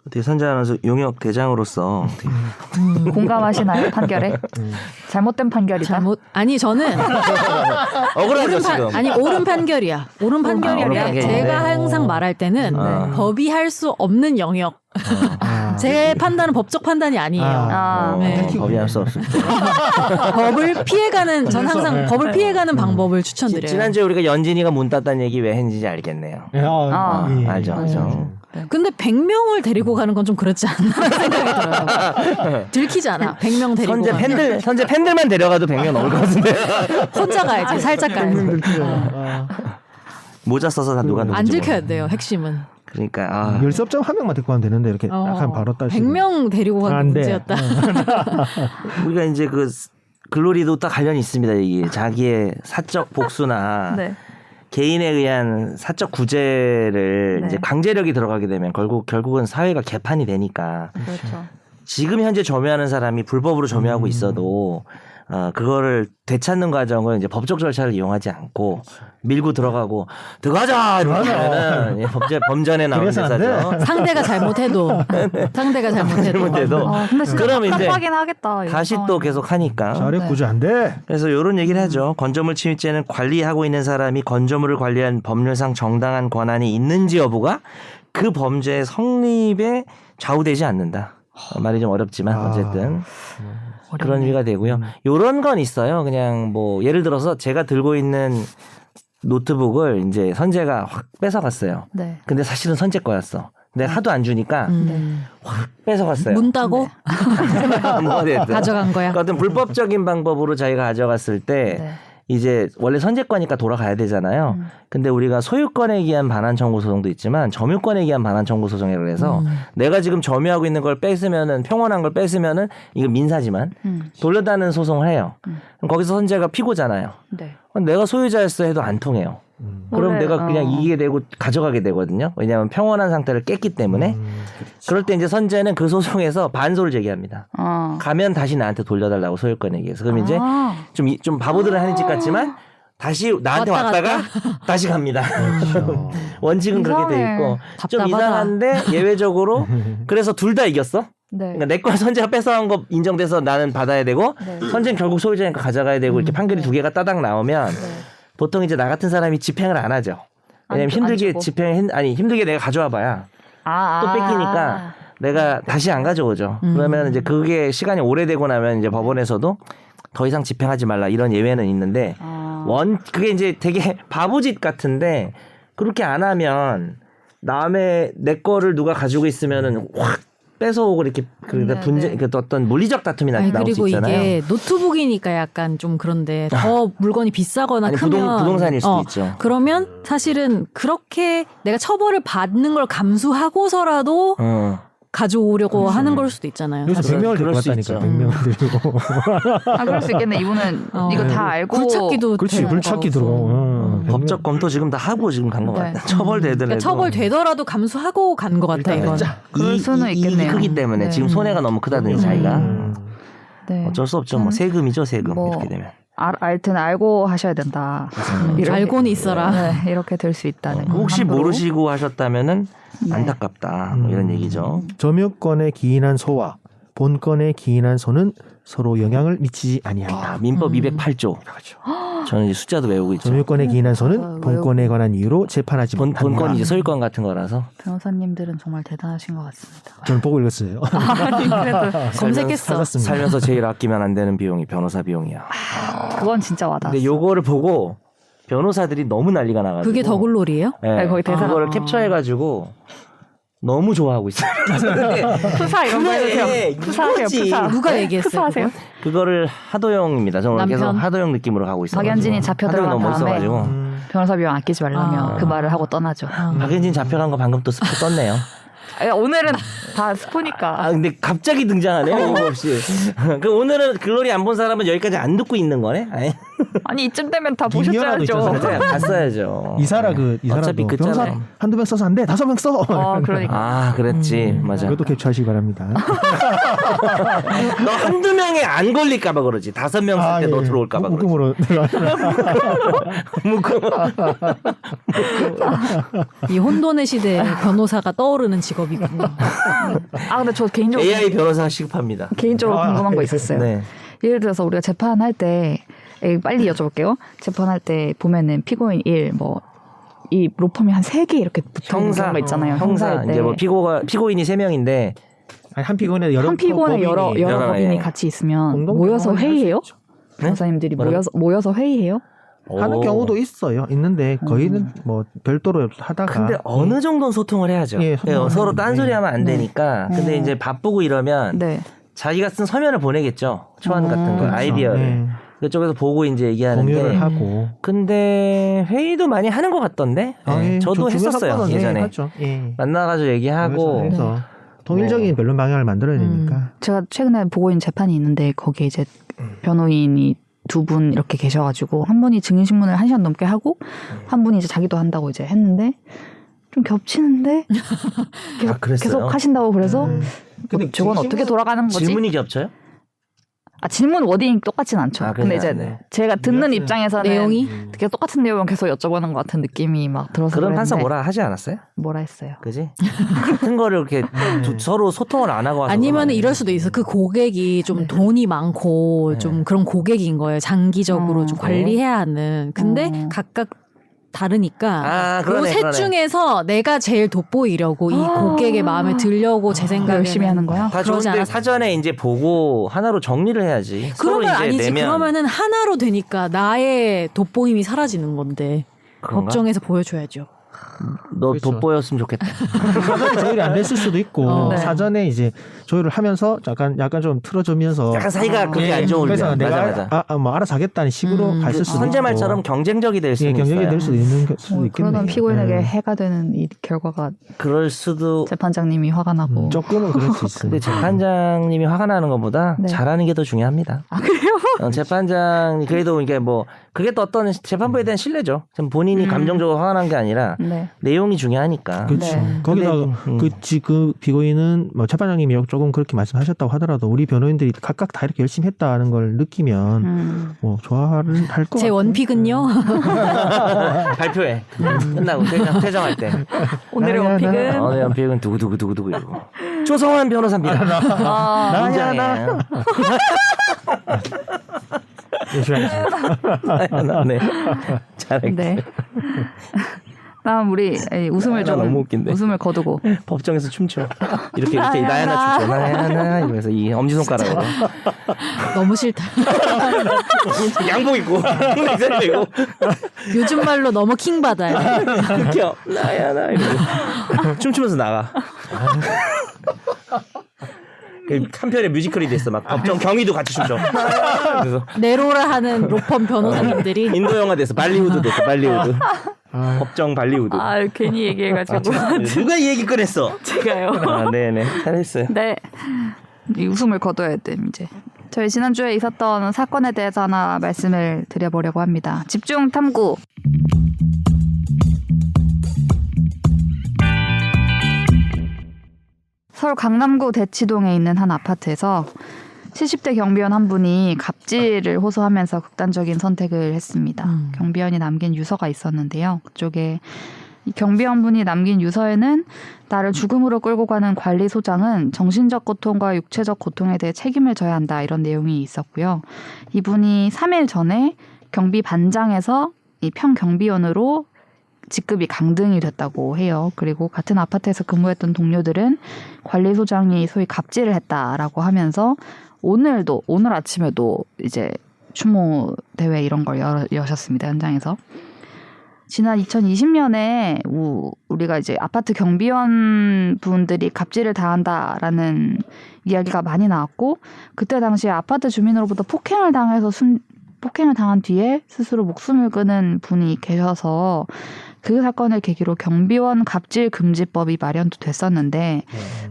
어떻게 선재 아나운서 용역 대장으로서 어떻게 공감하시나요 판결에? 잘못된 판결이다. 아니 저는 억울하죠 지금. 옳은 판결이야. 옳은 판결인데 판결인데. 제가 항상 말할 때는 법이 할 수 없는 영역. 제 판단은 법적 판단이 아니에요. 네. 법이 할 수 없을 때. 법을 피해가는 전 항상 법을 피해가는 방법을 추천드려요. 지난주에 우리가 연진이가 문 닫다는 얘기 왜 했는지 알겠네요. 알죠. 근데 100명을 데리고 가는 건 좀 그렇지 않나 생각이 들어요. 들키잖아. 100명 데리고 가면. 선재 팬들만 데려가도 100명 넘을 것 같은데. 혼자 가야지. 살짝 가야지. 모자 써서 다 누가 누군지 안 들켜야 모르겠네. 돼요. 핵심은. 그러니까 열습점 한 명만 데리고 가면 되는데 이렇게 약간 바로 따시. 100명 데리고 가는 안 돼. 문제였다. 우리가 이제 그 글로리도 딱 관련이 있습니다. 이게 자기의 사적 복수나 네. 개인에 의한 사적 구제를 네. 이제 강제력이 들어가게 되면 결국은 사회가 개판이 되니까 그렇죠. 지금 현재 점유하는 사람이 불법으로 점유하고 있어도 그거를 되찾는 과정을 이제 법적 절차를 이용하지 않고 밀고 들어가고 들어가자 이러면은 범전에 나오는 그래서 안 대사죠. 상대가 잘못해도. 상대가 잘못해도. 잘못해도 근데 진짜 그럼 이제 답답하긴 하겠다. 이런 다시 또 상황이면. 계속 하니까. 자력 구조 안 돼. 그래서 이런 얘기를 하죠. 건조물 침입죄는 관리하고 있는 사람이 건조물을 관리한 법률상 정당한 권한이 있는지 여부가 그 범죄의 성립에 좌우되지 않는다. 말이 좀 어렵지만 어쨌든 그런 의미가 되고요. 이런 건 있어요. 그냥 뭐 예를 들어서 제가 들고 있는 노트북을 이제 선재가 확 뺏어갔어요. 네. 근데 사실은 선재 거였어. 근데 하도 안 주니까 확 뺏어갔어요. 문 따고 뭐가 됐든. 가져간 거야. 어떤 불법적인 방법으로 자기가 가져갔을 때 네. 이제 원래 선재권이니까 돌아가야 되잖아요. 근데 우리가 소유권에 기한 반환 청구 소송도 있지만 점유권에 기한 반환 청구 소송이라고 해서 내가 지금 점유하고 있는 걸 뺏으면은 평온한 걸 뺏으면은 이거 민사지만 돌려다는 소송을 해요. 그럼 거기서 선재가 피고잖아요. 네. 그럼 내가 소유자였어 해도 안 통해요. 그럼 원래, 내가 그냥 이기게 되고 가져가게 되거든요. 왜냐하면 평온한 상태를 깼기 때문에. 그럴 때 이제 선재는 그 소송에서 반소를 제기합니다. 가면 다시 나한테 돌려달라고 소유권 얘기해서. 그럼 이제 좀 바보들은 하는 짓 같지만 다시 나한테 왔다가 다시 갑니다. 그렇죠. 원칙은 그렇게 돼 있고 좀 답답하다. 이상한데 예외적으로 그래서 둘 다 이겼어. 네. 그러니까 내 걸 선재가 뺏어간 거 인정돼서 나는 받아야 되고 네. 선재는 결국 소유자니까 가져가야 되고 이렇게 판결이 두 개가 따닥 나오면 보통 이제 나 같은 사람이 집행을 안 하죠. 왜냐면 힘들게 힘들게 내가 가져와봐야 또 뺏기니까 내가 다시 안 가져오죠. 그러면 이제 그게 시간이 오래되고 나면 이제 법원에서도 더 이상 집행하지 말라 이런 예외는 있는데 그게 이제 되게 바보짓 같은데 그렇게 안 하면 남의 내 거를 누가 가지고 있으면은 확 뺏어오고 이렇게 분쟁 어떤 물리적 다툼이 나올 수 그리고 있잖아요. 이게 노트북이니까 약간 좀 그런데 더 물건이 비싸거나 아니, 크면 부동산일 수도 있죠. 그러면 사실은 그렇게 내가 처벌을 받는 걸 감수하고서라도 가져오려고 하는 걸 수도 있잖아요. 여기서 사실은. 100명을 데리고 그럴 수 왔다니까. 있죠. 100명을 데리고. 그럴 수 있겠네. 이분은 이거 다 알고 굴착기도 그렇지, 되는 굴착기 거고. 들어. 법적 검토 지금 다 하고 지금 간 것 네. 같다. 처벌되더라도 그러니까 처벌되더라도 감수하고 간 것 같아 이건. 그럴 수는 이익이 있겠네요. 크기 때문에 네. 지금 손해가 너무 크다든지 자기가 네. 어쩔 수 없죠. 뭐 세금이죠, 세금 뭐 이렇게 되면. 알튼 알고 하셔야 된다. 이렇게- 알고는 있어라. 네, 이렇게 될 수 있다는 거. 혹시 함부로. 모르시고 하셨다면은 네. 안타깝다 뭐 이런 얘기죠. 점유권에 기인한 소와 본권에 기인한 소는 서로 영향을 미치지 아니한다. 민법 208조. 그렇죠. 저는 이제 숫자도 외우고 있죠. 점유권에 기인한 아, 소는 본권에 관한 이유로 재판하지 못한다. 본권이 이제 소유권 같은 거라서 변호사님들은 정말 대단하신 것 같습니다. 저는 보고 읽었어요. 아니, 그래도 검색했어. 찾았습니다. 살면서 제일 아끼면 안 되는 비용이 변호사 비용이야. 그건 진짜 와닿았어. 근데 요거를 보고 변호사들이 너무 난리가 나가지고 그게 더글로리예요? 네, 아니, 거기 대사- 그거를 캡처해가지고 너무 좋아하고 있어요. 푸사 이런 거 해주세요. 푸사하세요. 이거지. 푸사. 누가 얘기했어요? 푸사하세요. 그거를 하도영입니다. 저는 남편? 계속 하도영 느낌으로 가고 있어요. 박연진이 잡혀 하도영 들어간 너무 다음에 멋있어가지고 변호사 비용 아끼지 말라며 아. 그 말을 하고 떠나죠. 박연진 잡혀간 거 방금 또 스포 떴네요. 아니, 오늘은 다 스포니까. 아 근데 갑자기 등장하네 이거 없이. 그 오늘은 글로리 안 본 사람은 여기까지 안 듣고 있는 거네. 아니, 아니 이쯤 되면 다 미니어라도 보셨어야죠. 있잖아요. 맞아요. 봤어요. 이사라 어차피 그 그잖아요. 변호사 한두 명 써서 안 돼. 5명 써. 그러니까. 아 그랬지 맞아. 이것도 캡처하시기 바랍니다. 너 한두 명에 안 걸릴까봐 그러지. 5명 쓸 때 너 들어올까봐 그러지. 묶음으로 이 혼돈의 시대에 변호사가 떠오르는 직업이군요. 아 근데 저 개인적으로 AI 변호사 시급합니다. 개인적으로 궁금한 거 있었어요. 네. 예를 들어서 우리가 재판할 때 빨리 여쭤볼게요. 재판할 때 보면은 피고인 1, 뭐 이 로펌이 한 3개 이렇게 붙어 있는 경우가 있잖아요. 형사 형사일 때. 이제 뭐 피고인이 3명인데 한 피고인에 여러 한 피고인에 여러 여러, 법인이 예. 같이 있으면 공동 모여서 변호를 할수 회의해요? 있죠. 변호사님들이 뭐라고? 모여서 회의해요? 하는 오. 경우도 있어요. 있는데 거의는 뭐 별도로 하다가 근데 어느 정도는 소통을 해야죠. 예, 소통을 서로 하는데. 딴소리하면 안 되니까. 근데 이제 바쁘고 이러면 네. 자기가 쓴 서면을 보내겠죠. 초안 같은 거, 아이디어를. 네. 그쪽에서 보고 이제 얘기하는데. 공유를 하고 근데 회의도 많이 하는 것 같던데. 예, 저도 했었어요 예전에. 하죠. 예. 만나가지고 얘기하고. 해서 통일적인 변론 방향을 만들어야 되니까. 제가 최근에 보고 있는 재판이 있는데 거기에 이제 변호인이 2분 이렇게 계셔가지고 한 분이 증인신문을 1시간 넘게 하고 한 분이 이제 자기도 한다고 이제 했는데 좀 겹치는데 계속, 그랬어요? 계속 하신다고 그래서 근데 저건 어떻게 돌아가는 거지? 질문이 겹쳐요? 질문 워딩이 똑같진 않죠. 아, 근데 그냥, 이제 네. 제가 듣는 뉘앙스. 입장에서는 내용이? 되게 똑같은 내용을 계속 여쭤보는 것 같은 느낌이 막 들어서 그런 판사 그랬는데 뭐라 하지 않았어요? 뭐라 했어요? 그지? 같은 거를 이렇게 서로 소통을 안 하고 와서. 아니면 그러면 이럴 수도 있어. 그 고객이 좀 돈이 많고 네. 좀 그런 고객인 거예요. 장기적으로 좀 네. 관리해야 하는. 근데 각각 다르니까 아, 그러네, 셋 그러네. 중에서 내가 제일 돋보이려고 이 고객의 마음에 들려고 제 생각에 열심히 하는 거야? 다 그러지 좋은데 않았- 사전에 이제 보고 하나로 정리를 해야지. 서로 그러면 이제 아니지. 내면 그러면은 하나로 되니까 나의 돋보임이 사라지는 건데 그런가? 법정에서 보여줘야죠. 너 그렇죠. 돋보였으면 좋겠다. 사전에 조율이 안 됐을 수도 있고 네. 사전에 이제 조율을 하면서 약간 좀 틀어주면서 약간 사이가 그렇게 예, 안 좋을 그래서 때. 내가 뭐 알아서 하겠다는 식으로 갔을 수도 있고 선제말처럼 경쟁적이 될 수도 예, 경쟁이 있어요. 될 수도 있는 수도 있겠네요. 그러던 피고인에게 예. 해가 되는 이 결과가 그럴 수도. 재판장님이 화가 나고. 조금은 그럴 수 있어요. 근데 재판장님이 화가 나는 것보다 네. 잘하는 게 더 중요합니다. 아 그래요? 재판장 그래도 이게 뭐 그게 또 어떤 재판부에 대한 신뢰죠. 좀 본인이 감정적으로 화가 난 게 아니라 네. 내용이 중요하니까. 그렇죠. 네. 거기다가 그 비고인은 뭐 재판장님이 조금 그렇게 말씀하셨다고 하더라도 우리 변호인들이 각각 다 이렇게 열심히 했다는 걸 느끼면 뭐 좋아를 할 것 같아요. 제 원픽은요. 발표해. 끝나고 퇴정할 때. 오늘의 나야, 원픽은 오늘 연필은 두구두구두구두구 이러고. 조성환 변호사입니다. 아, 인정해요. 열심히 하겠습니다. 네. 잘했어요. 네. 다음 우리 웃음을 나 너무 좀 웃긴데. 웃음을 거두고 법정에서 춤춰. 이렇게 나야나 춤춰. 나야나 이러면서 이 엄지손가락으로. 너무 싫다. 양복 입고 이제 되고 요즘 말로 너무 킹 받아요. 켜 나야나 이러고 춤추면서 나가. 한편의 뮤지컬이 됐어. 막 법정 경위도 같이 춤춰. 그래서 네로라 하는 로펌 변호사님들이 인도 영화 됐어. 발리우드 됐어. 발리우드. 법정 발리우드. 아 괜히 얘기해가지고 누가 이 얘기 꺼냈어? 제가요. 아, 네네. 잘했어요. 네. 이 웃음을 거둬야 돼 이제. 저희 지난주에 있었던 사건에 대해서 하나 말씀을 드려보려고 합니다. 집중 탐구. 서울 강남구 대치동에 있는 한 아파트에서 70대 경비원 한 분이 갑질을 호소하면서 극단적인 선택을 했습니다. 경비원이 남긴 유서가 있었는데요. 그쪽에 이 경비원분이 남긴 유서에는 나를 죽음으로 끌고 가는 관리소장은 정신적 고통과 육체적 고통에 대해 책임을 져야 한다 이런 내용이 있었고요. 이분이 3일 전에 경비 반장에서 이 평경비원으로 직급이 강등이 됐다고 해요. 그리고 같은 아파트에서 근무했던 동료들은 관리소장이 소위 갑질을 했다라고 하면서 오늘 아침에도 이제 추모 대회 이런 걸 여셨습니다. 현장에서. 지난 2020년에 우리가 이제 아파트 경비원 분들이 갑질을 당한다라는 이야기가 많이 나왔고 그때 당시에 아파트 주민으로부터 폭행을 당한 뒤에 스스로 목숨을 끊은 분이 계셔서 그 사건을 계기로 경비원 갑질 금지법이 마련도 됐었는데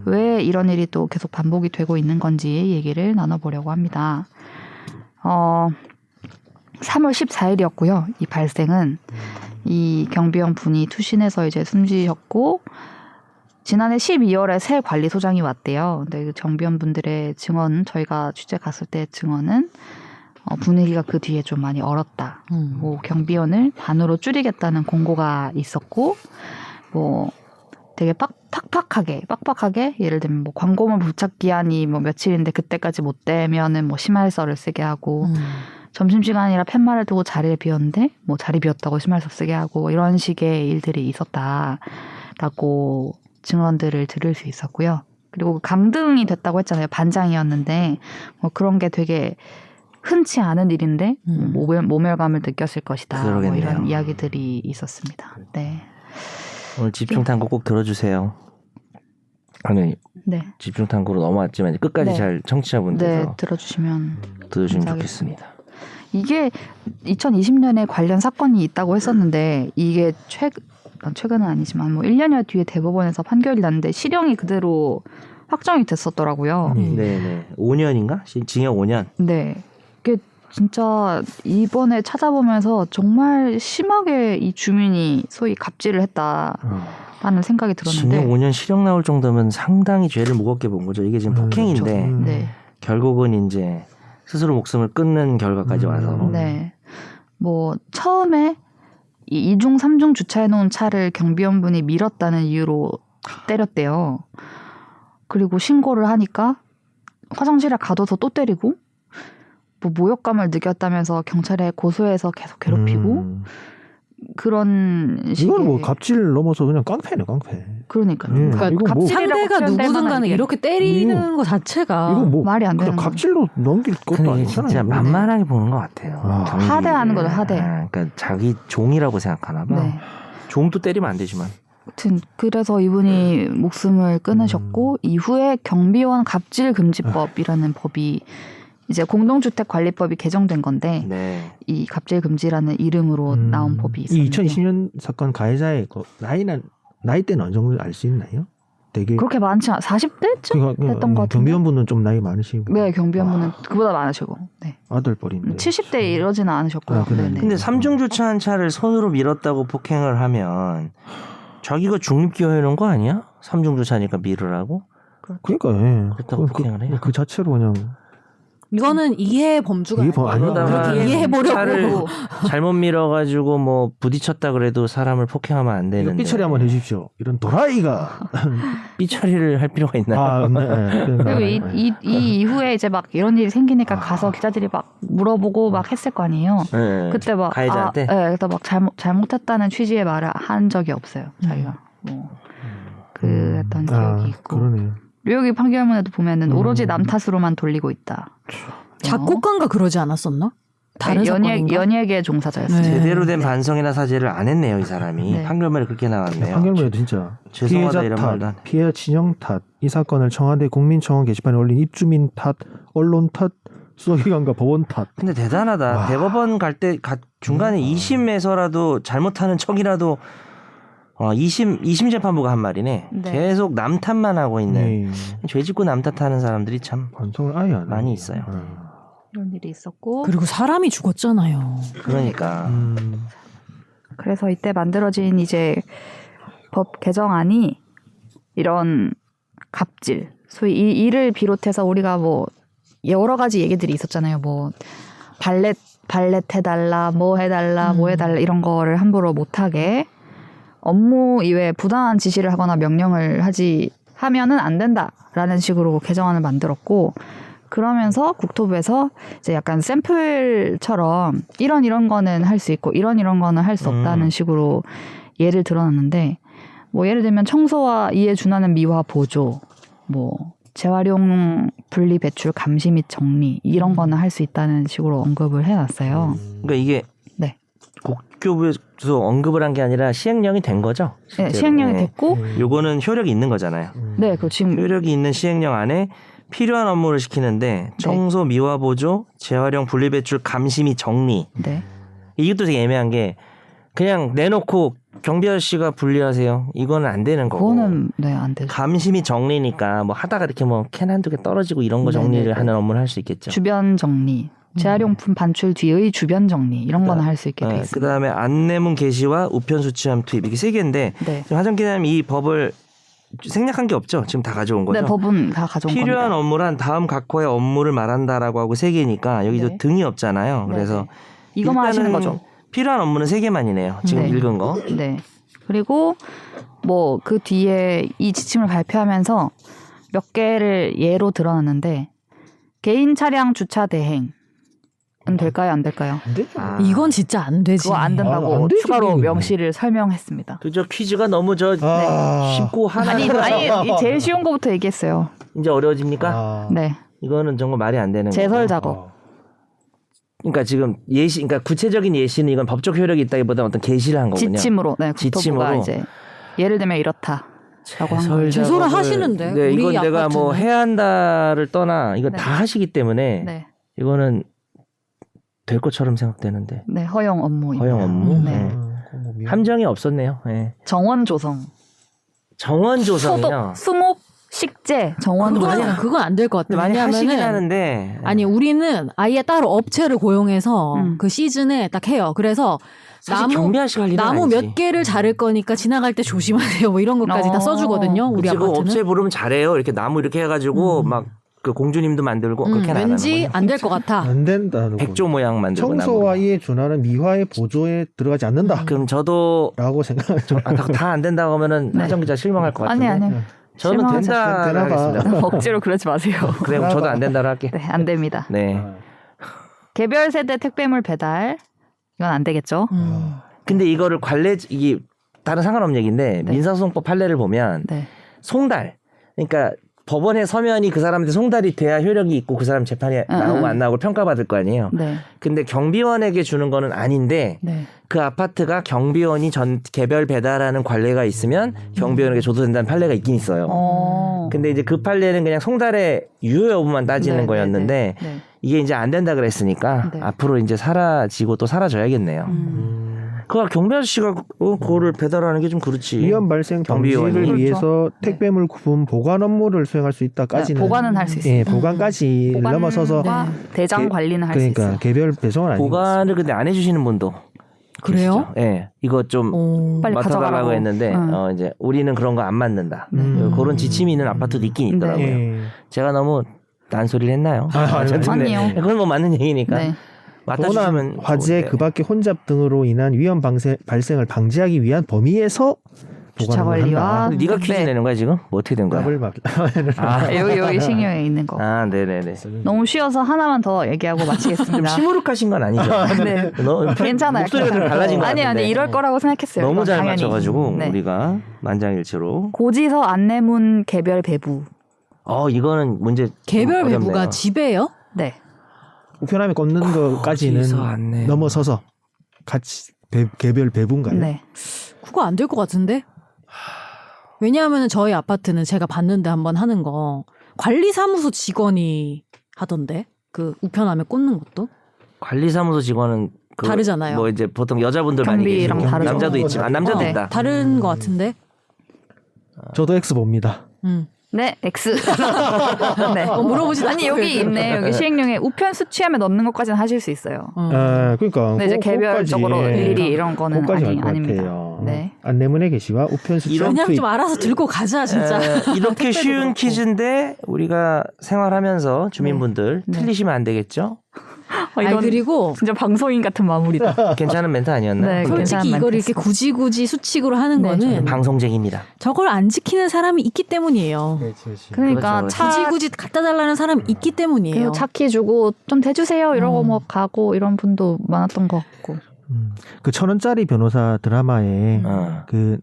왜 이런 일이 또 계속 반복이 되고 있는 건지 얘기를 나눠보려고 합니다. 3월 14일이었고요. 이 발생은 이 경비원 분이 투신해서 이제 숨지셨고 지난해 12월에 새 관리소장이 왔대요. 근데 그 경비원 분들의 증언 저희가 취재 갔을 때 증언은 분위기가 그 뒤에 좀 많이 얼었다. 뭐 경비원을 반으로 줄이겠다는 공고가 있었고, 뭐 되게 빡빡하게 예를 들면 뭐 광고물 부착 기한이 뭐 며칠인데 그때까지 못 되면은 뭐 심할서를 쓰게 하고, 점심시간이라 팻말을 두고 자리를 비웠는데 뭐 자리 비웠다고 심할서 쓰게 하고 이런 식의 일들이 있었다라고 증언들을 들을 수 있었고요. 그리고 강등이 됐다고 했잖아요. 반장이었는데 뭐 그런 게 되게 흔치 않은 일인데 모멸감을 느꼈을 것이다. 뭐 이런 이야기들이 있었습니다. 네. 오늘 집중 탐구 꼭 들어주세요. 아니 네. 집중 탐구로 넘어왔지만 끝까지 네. 잘 청취자분들도 네, 들어주시면 좋겠습니다. 이게 2020년에 관련 사건이 있다고 했었는데 이게 최근은 아니지만 뭐 1년여 뒤에 대법원에서 판결이 났는데 실형이 그대로 확정이 됐었더라고요. 네네. 5년인가? 징역 5년. 네. 이게 진짜 이번에 찾아보면서 정말 심하게 이 주민이 소위 갑질을 했다라는 생각이 들었는데. 징역 5년 실형 나올 정도면 상당히 죄를 무겁게 본 거죠. 이게 지금 폭행인데 네. 결국은 이제 스스로 목숨을 끊는 결과까지 와서. 네. 뭐 처음에 이 2중 3중 주차해놓은 차를 경비원분이 밀었다는 이유로 때렸대요. 그리고 신고를 하니까 화장실에 가둬서 또 때리고 뭐 모욕감을 느꼈다면서 경찰에 고소해서 계속 괴롭히고 그런 식의. 이건 뭐 갑질 넘어서 그냥 깡패네 깡패. 그러니까요. 그러니까 그러니까 이거 뭐 상대가 누구든 간에 이렇게 때리는 거 자체가 이거 뭐 말이 안 되는 그냥 갑질로 넘길 것도 근데 아니잖아요. 진짜 만만하게 보는 것 같아요. 아. 경기를. 하대하는 거죠, 하대. 그러니까 자기 종이라고 생각하나 봐. 네. 종도 때리면 안 되지만. 아무튼 그래서 이분이 목숨을 끊으셨고 이후에 경비원 갑질 금지법이라는 법이 이제 공동주택관리법이 개정된 건데 네. 이 갑질 금지라는 이름으로 나온 법이 이 있었는데 2020년 사건 가해자의 그 나이대는 어느 정도 알 수 있나요? 되게 그렇게 많지 않 40대쯤 됐던 것 같은데. 경비원분은 좀 나이 많으시고. 네, 경비원분은 그보다 많으시고. 네. 아들뻘인데. 70대 이러지는 않으셨고요. 아, 그래요? 네네. 근데 삼중 주차한 차를 손으로 밀었다고 폭행을 하면 자기가 중립기여해놓은 거 아니야? 삼중 주차니까 밀으라고? 그러니까 예. 그렇다고 폭행을 해요? 그 자체로 그냥 이거는 이해 범주가 이해 범- 아니에요. 아니요. 그러다가 그렇게 이해해보려고. 차를 잘못 밀어가지고 뭐 부딪혔다 그래도 사람을 폭행하면 안 이거 되는데 삐처리 한번 해주십시오. 이런 도라이가. 삐처리를 할 필요가 있나요? 아, 네. 그리고 이 이후에 이제 막 이런 일이 생기니까 가서 기자들이 막 물어보고 막 했을 거 아니에요. 네. 그때 막 가해자한테? 그래서 막 잘못했다는 취지의 말을 한 적이 없어요. 자기가 뭐 그랬던 기억이 있고. 그러네요. 여기 판결문에도 보면은 오로지 남 탓으로만 돌리고 있다. 작곡가인가 그러지 않았었나? 다른 사건인가? 연예계 종사자였어요. 네. 제대로 된 반성이나 사죄를 안 했네요, 이 사람이. 네. 판결문에 그렇게 나왔네요. 판결문에도 진짜 죄송하다 피해자 이런 말도 안 탓, 피해 친형 탓, 이 사건을 청와대 국민청원 게시판에 올린 입주민 탓, 언론 탓, 수사기관과 법원 탓. 근데 대단하다. 와. 대법원 갈 때 중간에 2심에서라도 잘못하는 척이라도 2심 재판부가 한 말이네. 네. 계속 남 탓만 하고 있는. 네. 죄 짓고 남 탓하는 사람들이 참 반성을 아예 안 해요. 많이 있어요. 이런 일이 있었고 그리고 사람이 죽었잖아요. 그러니까. 그래서 이때 만들어진 이제 법 개정안이 이런 갑질, 소위 이 일을 비롯해서 우리가 뭐 여러 가지 얘기들이 있었잖아요. 뭐 발렛 해달라, 뭐 해달라, 뭐 해달라 이런 거를 함부로 못하게 업무 이외에 부당한 지시를 하거나 명령을 하면은 안 된다라는 식으로 개정안을 만들었고. 그러면서 국토부에서 이제 약간 샘플처럼 이런 거는 할 수 있고 이런 거는 할 수 없다는 식으로 예를 들어놨는데 뭐 예를 들면 청소와 이에 준하는 미화 보조 뭐 재활용 분리 배출 감시 및 정리 이런 거는 할 수 있다는 식으로 언급을 해놨어요. 그러니까 이게 네. 국교부에서 언급을 한 게 아니라 시행령이 된 거죠. 네, 실제로. 시행령이 네. 됐고 요거는 효력이 있는 거잖아요. 네, 그 지금 효력이 있는 시행령 안에 필요한 업무를 시키는데 청소, 미화 보조, 재활용, 분리배출, 감시 및 정리. 네. 이것도 되게 애매한 게 그냥 내놓고 경비 아저씨가 분리하세요. 이거는 안 되는 거고. 그거는 네, 안 되죠. 감시 및 정리니까 뭐 하다가 이렇게 뭐 캔 한두 개 떨어지고 이런 거 정리를 네네네. 하는 업무를 할 수 있겠죠. 주변 정리, 재활용품 반출 뒤의 주변 정리 이런 거는 할 수 있게 돼 그 있습니다. 다음에 안내문 게시와 우편 수치함 투입 이게 세 개인데 네. 지금 하정 기자님 이 법을 생략한 게 없죠. 지금 다 가져온 거죠. 네, 법은 다 가져온 필요한 겁니다. 업무란 다음 각호의 업무를 말한다라고 하고 세 개니까 여기도 네. 등이 없잖아요. 그래서 네. 이거만 하시는 일단은 거죠. 필요한 업무는 세 개만이네요. 지금 네. 읽은 거. 네. 그리고 뭐 그 뒤에 이 지침을 발표하면서 몇 개를 예로 들어놨는데 개인 차량 주차 대행은 될까요? 안 될까요? 안 되죠. 아. 이건 진짜 안 되지. 그거 안 된다고 안 되지, 추가로 그거는. 명시를 설명했습니다. 그저 퀴즈가 너무 저 쉽고 하나 아니 이 제일 쉬운 거부터 얘기했어요. 이제 어려워집니까? 아. 네. 이거는 정말 말이 안 되는 제설 거고. 작업. 그러니까 지금 예시, 그러니까 구체적인 예시는 이건 법적 효력이 있다기보다 어떤 게시를 한 거군요. 지침으로. 네. 국토부가 지침으로. 이제 예를 들면 이렇다라고 한 거예요. 제소를 하시는데, 네, 우리 이건 내가 뭐 아파트는. 해야 한다를 떠나 이건 네. 다 하시기 때문에 네. 이거는 될 것처럼 생각되는데 네. 허용 업무. 허용 업무. 네. 네. 함정이 없었네요. 네. 정원 조성. 정원 조성이요. 소독, 수목, 식재, 정원 조성. 그건 안 될 것 같아. 많이 하시긴 왜냐하면은 하는데 아니 우리는 아예 따로 업체를 고용해서 음. 그 시즌에 딱 해요. 그래서 사실 경비 아저씨가 할 일은 나무 아니지. 몇 개를 자를 거니까 지나갈 때 조심하세요. 뭐 이런 것까지 다 어. 써주거든요. 우리 그치, 그 아파트는. 업체 부르면 잘해요. 이렇게 나무 이렇게 해가지고 막 그 공주님도 만들고 그렇게 안 왠지 하는 안 될 것 같아. 안 된다는 거. 백조 모양 만들고 청소와 나무. 이에 준하는 미화의 보조에 들어가지 않는다. 그럼 저도 라고 생각하죠. 다 안 된다고 하면은 네. 하정 기자 실망할 것 아니 같은데. 아니. 저는 실망하지 된다 되나 봐. 하겠습니다. 억지로 그러지 마세요. 그래 그럼 저도 안 된다로 할게. 네, 안 됩니다. 네. 개별 세대 택배물 배달 이건 안 되겠죠. 근데 이거를 이게 다른 상관없는 얘기인데 네. 민사소송법 판례를 보면 네. 송달 그러니까 법원에 서면이 그 사람한테 송달이 돼야 효력이 있고 그 사람 재판에 나오고 안 나오고 평가받을 거 아니에요. 네. 근데 경비원에게 주는 거는 아닌데 네. 그 아파트가 경비원이 개별 배달하는 관례가 있으면 경비원에게 줘도 된다는 판례가 있긴 있어요. 근데 이제 그 판례는 그냥 송달의 유효 여부만 따지는 네, 거였는데 네, 네. 이게 이제 안 된다 그랬으니까 네. 앞으로 이제 사라지고 또 사라져야겠네요. 그 경비 아저씨가 그거를 배달하는 게 좀 그렇지. 위험 발생 경비원이. 방지를 그렇죠. 위해서 네. 택배물 구분 보관 업무를 수행할 수 있다까지는 보관은 할 수 있어요. 예, 보관까지 넘어서서 보관과 대장 관리는 할 수 그러니까 있어요. 개별 배송은 아니고 보관을 근데 안 해주시는 분도 그래요? 계시죠. 예, 이거 좀 빨리 맡아달라고 가져가라고 했는데 응. 이제 우리는 그런 거 안 맞는다. 그런 지침이 있는 아파트도 있긴 있더라고요. 예. 제가 너무 딴소리를 했나요? 아니요. 그건 뭐 맞는 얘기니까. 네. 맡아주시면 도난, 화재, 좋은데. 그 밖에 혼잡 등으로 인한 위험 발생을 방지하기 위한 범위에서 주차 보관을 관리와 한다. 근데 네가 퀴즈 네. 내는 거야 지금? 뭐 어떻게 된 거야? 답을 막 여기 신경에 있는 거. 네네네. 너무 쉬워서 하나만 더 얘기하고 좀 마치겠습니다. 시무룩하신 건 아니죠? 네. 뭐 괜찮아요. 목소리가 좀 달라진 것 같은데. 아니 이럴 거라고 생각했어요. 너무 이건 잘 당연히. 맞춰가지고 네. 우리가 만장일치로. 고지서 안내문 개별 배부. 이거는 문제 개별 어렵네요. 배부가 집에요? 네. 우편함에 꽂는 거지서 것까지는 안내. 넘어서서 같이 개별 배분가요? 네. 그거 안 될 것 같은데? 왜냐하면 저희 아파트는 제가 봤는데 한번 하는 거 관리사무소 직원이 하던데 그 우편함에 꽂는 것도 관리사무소 직원은 다르잖아요. 뭐 이제 보통 여자분들 많이 경비랑 계시고 다르죠. 남자도 있지만 남자도 네. 있다. 다른 것 같은데. 저도 X 봅니다. 네, X. 네. 물어보지도 아니 않고 여기 있네. 여기 시행령에 우편 수취함에 넣는 것까지는 하실 수 있어요. 그러니까 근데 이제 개별적으로 그거까지, 일일이 이런 거는 그거까지 갈 것 아닙니다. 같아요. 네. 안내문의 게시와 우편 수취함 그냥 투입. 좀 알아서 들고 가자 진짜. 이렇게 쉬운 그렇고. 퀴즈인데 우리가 생활하면서 주민분들 네. 틀리시면 안 되겠죠? 이건 그리고 진짜 방송인 같은 마무리다. 괜찮은 멘트 아니었나요? 네, 그게? 솔직히 괜찮은 이걸 이렇게 멘트였어요. 굳이 수칙으로 하는 네, 거는 방송쟁입니다. 저걸 안 지키는 사람이 있기 때문이에요. 그러니까 그렇죠, 차 굳이 갖다 달라는 사람이 있기 때문이에요. 그리고 차키 주고 좀 대주세요 이러고 뭐 가고 이런 분도 많았던 것 같고. 그 1,000원짜리 변호사 드라마에 그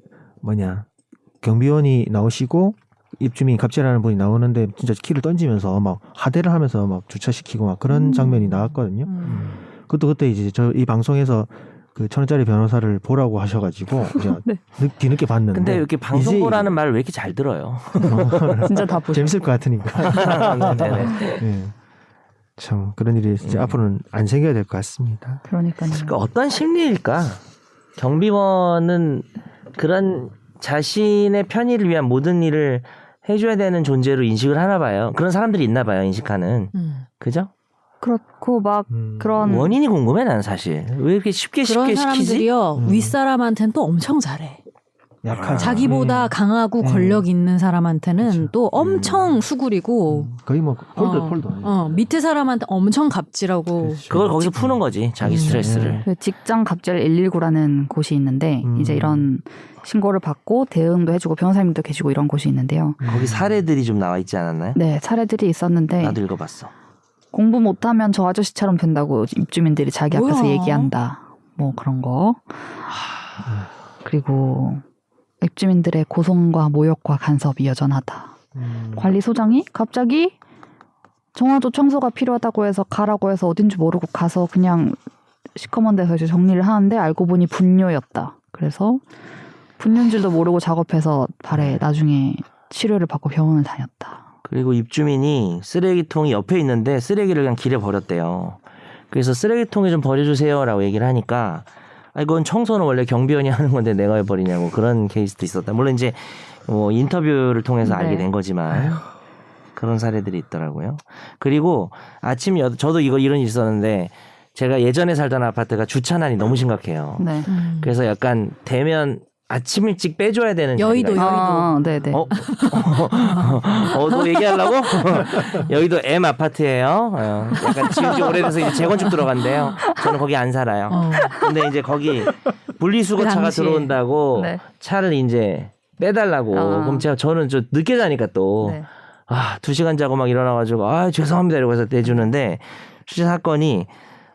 경비원이 나오시고 입주민 갑질하는 분이 나오는데 진짜 키를 던지면서 막 하대를 하면서 막 주차시키고 막 그런 장면이 나왔거든요. 그것도 그때 이제 저 이 방송에서 그 1,000원짜리 변호사를 보라고 하셔가지고 이제 뒤늦게 봤는데. 근데 이렇게 방송 보라는 말을 왜 이렇게 잘 들어요? 진짜 다 보죠. 재밌을 것 같으니까. 네네. 네. 참 그런 일이 진짜 앞으로는 안 생겨야 될 것 같습니다. 그러니까요. 그러니까 어떤 심리일까? 경비원은 그런 자신의 편의를 위한 모든 일을 해줘야 되는 존재로 인식을 하나 봐요. 그런 사람들이 있나 봐요, 인식하는. 그죠? 그렇고 막 그런 원인이 궁금해, 나는 사실. 왜 이렇게 쉽게 그런 시키지? 사람들이요 윗사람한테는 또 엄청 잘해. 약한 자기보다 강하고 권력 있는 사람한테는 또 엄청 수구리고 거의 뭐 폴더. 밑에 사람한테 엄청 갑질하고. 그걸 거기서 푸는 거지, 자기 스트레스를. 그 직장 갑질 119라는 곳이 있는데 이제 이런 신고를 받고 대응도 해주고 변호사님도 계시고 이런 곳이 있는데요. 거기 사례들이 좀 나와 있지 않았나요? 네, 사례들이 있었는데 나도 읽어봤어. 공부 못하면 저 아저씨처럼 된다고 입주민들이 자기 앞에서 뭐야. 얘기한다. 뭐 그런 거. 그리고 입주민들의 고성과 모욕과 간섭이 여전하다. 관리소장이 갑자기 정화조 청소가 필요하다고 해서 가라고 해서 어딘지 모르고 가서 그냥 시커먼 데서 이제 정리를 하는데 알고 보니 분뇨였다. 그래서 분뇨인 줄도 모르고 작업해서 발에 나중에 치료를 받고 병원을 다녔다. 그리고 입주민이 쓰레기통이 옆에 있는데 쓰레기를 그냥 길에 버렸대요. 그래서 쓰레기통에 좀 버려주세요라고 얘기를 하니까 이건 청소는 원래 경비원이 하는 건데 내가 왜 버리냐고 그런 케이스도 있었다. 물론 이제 뭐 인터뷰를 통해서 알게 된 거지만 그런 사례들이 있더라고요. 그리고 아침 저도 이런 일이 있었는데 제가 예전에 살던 아파트가 주차난이 너무 심각해요. 네. 그래서 약간 대면 아침 일찍 빼줘야 되는 여의도, 자리가 아, 네네. 너 얘기하려고? 여의도 M 아파트예요. 약간 지은 지 오래돼서 이제 재건축 들어간대요. 저는 거기 안 살아요. 근데 이제 거기 분리수거차가 그 당시에. 들어온다고 네. 차를 이제 빼달라고. 그럼 저는 좀 늦게 자니까 또 네. 2시간 자고 막 일어나가지고 죄송합니다 이러고 해서 내주는데 실제 사건이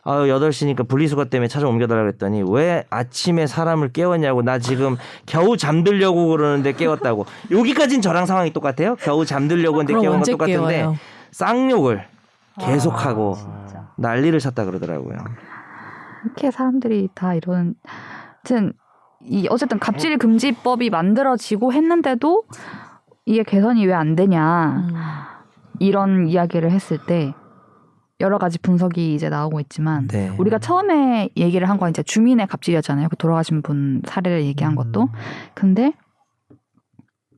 8시니까 분리수거 때문에 차 좀 옮겨달라고 했더니 왜 아침에 사람을 깨웠냐고 나 지금 겨우 잠들려고 그러는데 깨웠다고. 여기까지는 저랑 상황이 똑같아요. 겨우 잠들려고 했는데 그럼 깨운 건 언제 똑같은데 깨워요? 쌍욕을 계속하고 진짜. 난리를 쳤다 그러더라고요. 이렇게 사람들이 다 이런 하여튼 어쨌든 갑질 금지법이 만들어지고 했는데도 이게 개선이 왜 안 되냐 이런 이야기를 했을 때 여러 가지 분석이 이제 나오고 있지만 네. 우리가 처음에 얘기를 한 건 이제 주민의 갑질이었잖아요. 그 돌아가신 분 사례를 얘기한 것도. 근데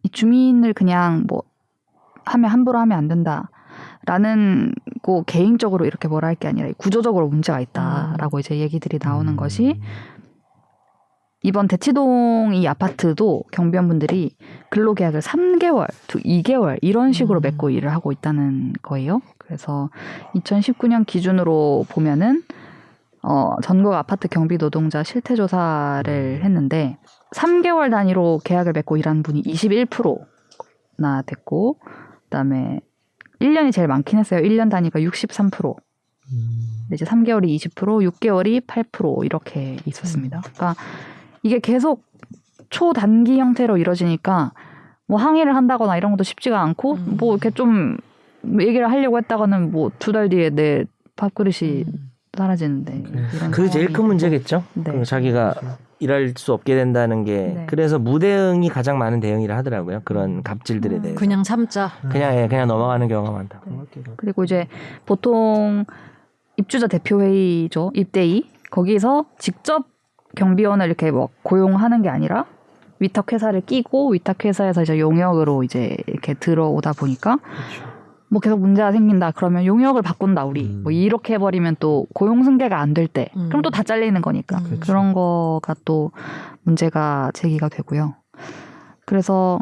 이 주민을 그냥 뭐 함부로 하면 안 된다라는 거 개인적으로 이렇게 뭐라 할 게 아니라 구조적으로 문제가 있다라고 이제 얘기들이 나오는 것이 이번 대치동 이 아파트도 경비원분들이 근로계약을 3개월, 2개월 이런 식으로 맺고 일을 하고 있다는 거예요. 그래서 2019년 기준으로 보면은 전국 아파트 경비 노동자 실태 조사를 했는데 3개월 단위로 계약을 맺고 일하는 분이 21%나 됐고 그다음에 1년이 제일 많긴 했어요. 1년 단위가 63%. 이제 3개월이 20%, 6개월이 8% 이렇게 있었습니다. 그러니까 이게 계속 초단기 형태로 이루어지니까 뭐 항의를 한다거나 이런 것도 쉽지가 않고 뭐 이렇게 좀 얘기를 하려고 했다가는 뭐 2달 뒤에 내 밥그릇이 사라지는데 이런 그게 제일 큰 상황이 문제겠죠. 네. 그 자기가 일할 수 없게 된다는 게 네. 그래서 무대응이 가장 많은 대응이라 하더라고요. 그런 갑질들에 대해서 그냥 참자. 그냥 넘어가는 경우가 많다. 그리고 이제 보통 입주자 대표회의죠. 입대위. 거기서 직접 경비원을 이렇게 뭐 고용하는 게 아니라 위탁회사를 끼고 위탁회사에서 이제 용역으로 이제 이렇게 들어오다 보니까 뭐 계속 문제가 생긴다. 그러면 용역을 바꾼다 우리. 뭐 이렇게 해버리면 또 고용 승계가 안 될 때 그럼 또 다 잘리는 거니까 그런 거가 또 문제가 제기가 되고요. 그래서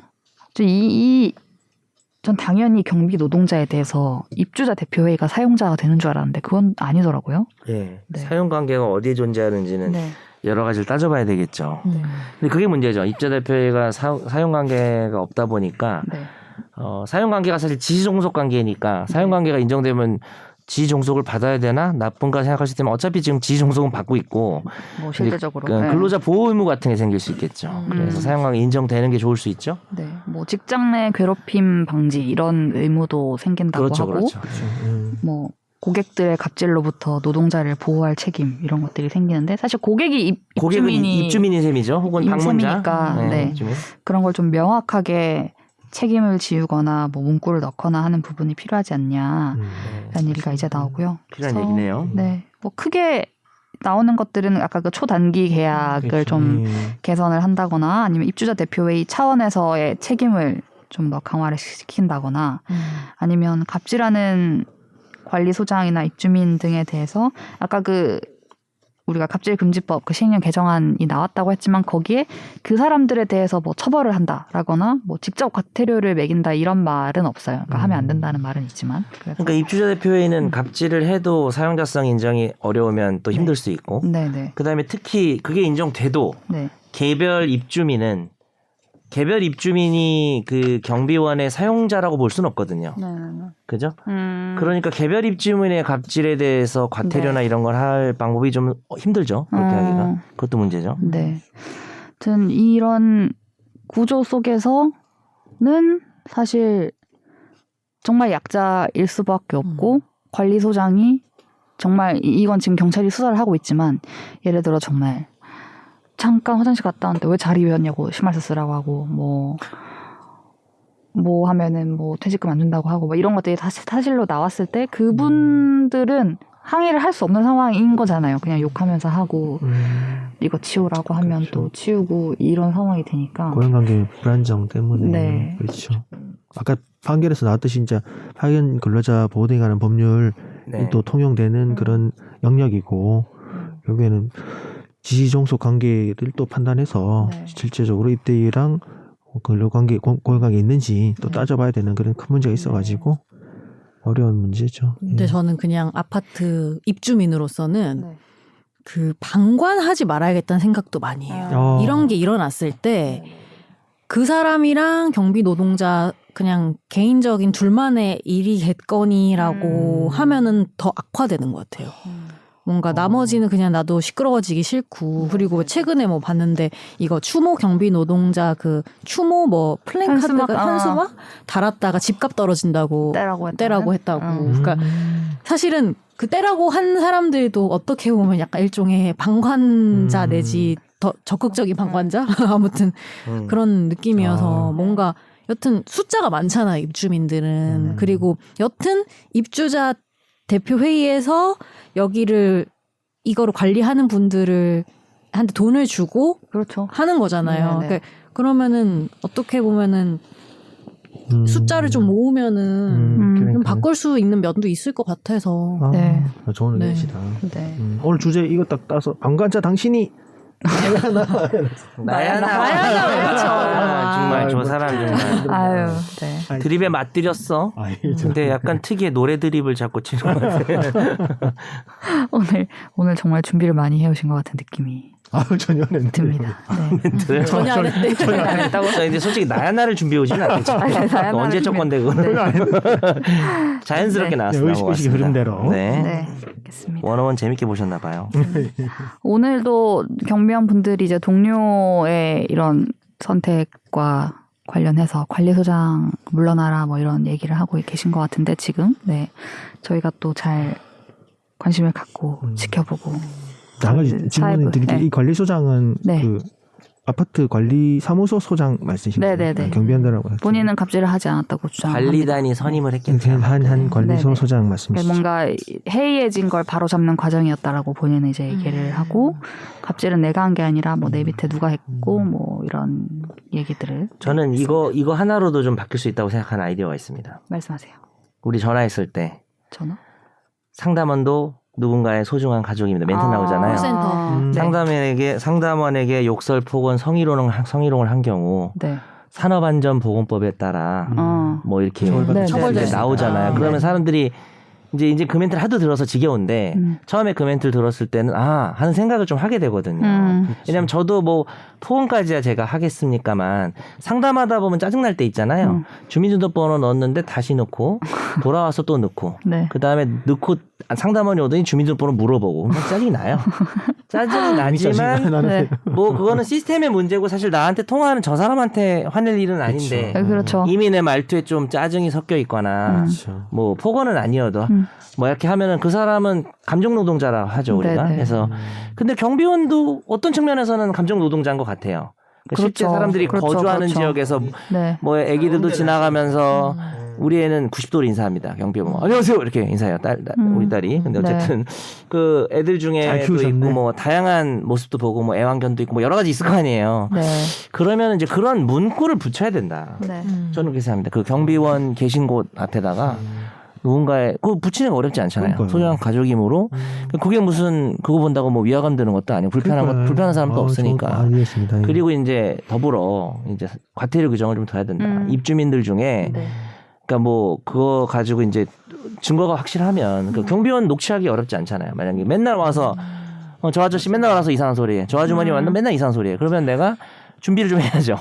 전 당연히 경비 노동자에 대해서 입주자 대표회의가 사용자가 되는 줄 알았는데 그건 아니더라고요. 예. 네. 사용 관계가 어디에 존재하는지는 네. 여러 가지를 따져봐야 되겠죠. 근데 그게 문제죠. 입주자 대표회의가 사용 관계가 없다 보니까 네. 사용 관계가 사실 지시 종속 관계니까 사용 관계가 인정되면 지시 종속을 받아야 되나 나쁜가 생각하실 때면 어차피 지금 지시 종속은 받고 있고 뭐 실제적으로 그 근로자 보호 의무 같은 게 생길 수 있겠죠. 그래서 사용 관계 인정되는 게 좋을 수 있죠. 네, 뭐 직장 내 괴롭힘 방지 이런 의무도 생긴다고 그렇죠, 하고, 그렇죠. 뭐 고객들의 갑질로부터 노동자를 보호할 책임 이런 것들이 생기는데 사실 고객이 고객은 입주민인 셈이죠. 혹은 방문자. 입주민이니까 네. 입주민. 그런 걸 좀 명확하게 책임을 지우거나 뭐 문구를 넣거나 하는 부분이 필요하지 않냐라는 얘기가 이제 나오고요. 필요한 그래서 얘기네요. 네, 뭐 크게 나오는 것들은 아까 그 초단기 계약을 좀 개선을 한다거나 아니면 입주자 대표회의 차원에서의 책임을 좀 더 강화를 시킨다거나 아니면 갑질하는 관리소장이나 입주민 등에 대해서 아까 그 우리가 갑질금지법 그 시행령 개정안이 나왔다고 했지만 거기에 그 사람들에 대해서 뭐 처벌을 한다라거나 뭐 직접 과태료를 매긴다 이런 말은 없어요. 그러니까 하면 안 된다는 말은 있지만. 그러니까 입주자 대표회의는 갑질을 해도 사용자성 인정이 어려우면 또 힘들 수 있고 네네. 그다음에 특히 그게 인정돼도 네. 개별 입주민이 그 경비원의 사용자라고 볼 수는 없거든요. 네네네. 그죠? 그러니까 개별 입주민의 갑질에 대해서 과태료나 이런 걸 할 방법이 좀 힘들죠. 그렇게 하기가. 그것도 문제죠. 네. 아무튼 이런 구조 속에서는 사실 정말 약자일 수밖에 없고 관리소장이 정말 이건 지금 경찰이 수사를 하고 있지만 예를 들어 정말 잠깐 화장실 갔다 왔는데 왜 자리 비웠냐고 신발서 쓰라고 하고 뭐 하면은 뭐 퇴직금 안 준다고 하고 뭐 이런 것들이 사실로 나왔을 때 그분들은 항의를 할 수 없는 상황인 거잖아요. 그냥 욕하면서 하고 이거 치우라고 하면 그렇죠. 또 치우고 이런 상황이 되니까. 고용관계 불안정 때문에 네. 그렇죠. 아까 판결에서 나왔듯이 진짜 파견 근로자 보호 등에 관한 법률이 네. 또 통용되는 그런 영역이고 결국에는 지시종속 관계를 또 판단해서 네. 실제적으로 입대위랑 근로관계 고용관계 있는지 또 네. 따져봐야 되는 그런 큰 문제가 있어가지고 어려운 문제죠. 근데 저는 그냥 아파트 입주민으로서는 네. 그 방관하지 말아야겠다는 생각도 많이 해요. 이런 게 일어났을 때 그 사람이랑 경비 노동자 그냥 개인적인 둘만의 일이겠거니라고 하면은 더 악화되는 것 같아요. 뭔가 나머지는 그냥 나도 시끄러워지기 싫고 그리고 최근에 뭐 봤는데 이거 추모 경비 노동자 그 추모 뭐 플랜카드가 현수막 달았다가 집값 떨어진다고 떼라고 했다고. 그러니까 사실은 그 떼라고 한 사람들도 어떻게 보면 약간 일종의 방관자 내지 더 적극적인 방관자 아무튼 그런 느낌이어서 뭔가 여튼 숫자가 많잖아요 입주민들은. 그리고 여튼 입주자 대표 회의에서 여기를 이거를 관리하는 분들을 한테 돈을 주고 그렇죠. 하는 거잖아요. 네네. 그러니까 그러면은 어떻게 보면은 숫자를 좀 모으면은 좀 그러니까. 바꿀 수 있는 면도 있을 것 같아서. 아, 네. 좋은 네. 의견이시다. 네. 오늘 주제 이거 딱 따서 방관자 당신이 나야나. 그렇죠. 정말 저 아이고. 사람 정말 아유, 네. 드립에 맞들였어. 근데 약간 특이의 노래 드립을 자꾸 치는 것 같아. 오늘 정말 준비를 많이 해오신 것 같은 느낌이 전혀 안 했는데. 듭니다. 네. 전혀 안 했대. 안 했다고? 저 이제 솔직히 나야나를 준비해 오지는 않겠죠. 나야나를 언제적 건데 그거는 자연스럽게 네. 나왔어요. 네, 의식의 흐름대로. 네. 네, 알겠습니다. 원어원 재밌게 보셨나 봐요. 오늘도 경비원 분들이 이제 동료의 이런 선택과 관련해서 관리소장 물러나라 뭐 이런 얘기를 하고 계신 것 같은데 지금 네 저희가 또 잘 관심을 갖고 지켜보고 한 가지 사회부, 질문을 드릴게요. 네. 이 관리소장은 네. 그 아파트 관리 사무소 소장 말씀이신가요? 네네네. 경비원들하고 같이. 본인은 갑질을 하지 않았다고 주장합니다. 관리단이 선임을 했겠죠. 한 관리소 네네. 소장 말씀이시죠. 뭔가 해이해진 걸 바로잡는 과정이었다라고 본인은 이제 얘기를 하고 갑질은 내가 한 게 아니라 뭐 내 밑에 누가 했고 뭐 이런 얘기들을 저는 이거 하나로도 좀 바뀔 수 있다고 생각하는 아이디어가 있습니다. 말씀하세요. 우리 전화했을 때 전화? 상담원도 누군가의 소중한 가족입니다. 멘트 나오잖아요. 콜센터. 네. 상담원에게 욕설, 폭언, 성희롱을 한 경우 네. 산업안전보건법에 따라 뭐 이렇게 처벌될 수 나오잖아요. 있다. 그러면 네. 사람들이 이제 그 멘트를 하도 들어서 지겨운데 처음에 그 멘트를 들었을 때는 하는 생각을 좀 하게 되거든요. 왜냐하면 저도 뭐 포옹까지야 제가 하겠습니까만 상담하다 보면 짜증날 때 있잖아요. 주민등록번호 넣었는데 다시 넣고 돌아와서 또 넣고 네. 그 다음에 넣고 상담원이 오더니 주민등록번호 물어보고 짜증이 나요. 짜증이 나지만 네. 뭐 그거는 시스템의 문제고 사실 나한테 통화하는 저 사람한테 화낼 일은 아닌데 그렇죠. 이미 내 말투에 좀 짜증이 섞여 있거나 그렇죠. 뭐 폭언은 아니어도 뭐 이렇게 하면은 그 사람은 감정 노동자라 하죠 우리가. 네네. 그래서 근데 경비원도 어떤 측면에서는 감정 노동자인 것 같아요. 실제 그렇죠. 사람들이 그렇죠. 거주하는 그렇죠. 지역에서 네. 뭐 애기들도 지나가면서 우리 애는 90도로 인사합니다. 경비원 안녕하세요 이렇게 인사해요. 우리 딸이. 근데 어쨌든 그 애들 잘 중에도 키우셨네. 있고 뭐 다양한 모습도 보고 뭐 애완견도 있고 뭐 여러 가지 있을 거 아니에요. 네. 그러면 이제 그런 문구를 붙여야 된다. 네. 저는 그렇게 생각합니다. 그 경비원 계신 곳 앞에다가 누군가의 그거 붙이는 거 어렵지 않잖아요. 그러니까요. 소중한 가족이므로 그게 무슨 그거 본다고 뭐 위화감 드는 것도 아니고 불편한 사람도 없으니까. 알겠습니다. 그리고 이제 더불어 이제 과태료 규정을 좀 둬야 된다. 입주민들 중에 네. 그러니까 뭐 그거 가지고 이제 증거가 확실하면 그 경비원 녹취하기 어렵지 않잖아요. 만약에 맨날 와서 저 아저씨 맨날 와서 이상한 소리해. 저 아주머니 완전 맨날 이상한 소리해. 그러면 내가 준비를 좀 해야죠.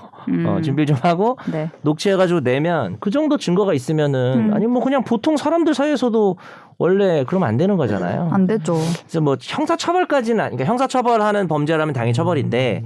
준비를 좀 하고 네. 녹취해가지고 내면 그 정도 증거가 있으면은 아니 뭐 그냥 보통 사람들 사이에서도 원래 그러면 안 되는 거잖아요. 안 되죠. 그래서 뭐 형사처벌까지는 그러니까 형사처벌하는 범죄라면 당연히 처벌인데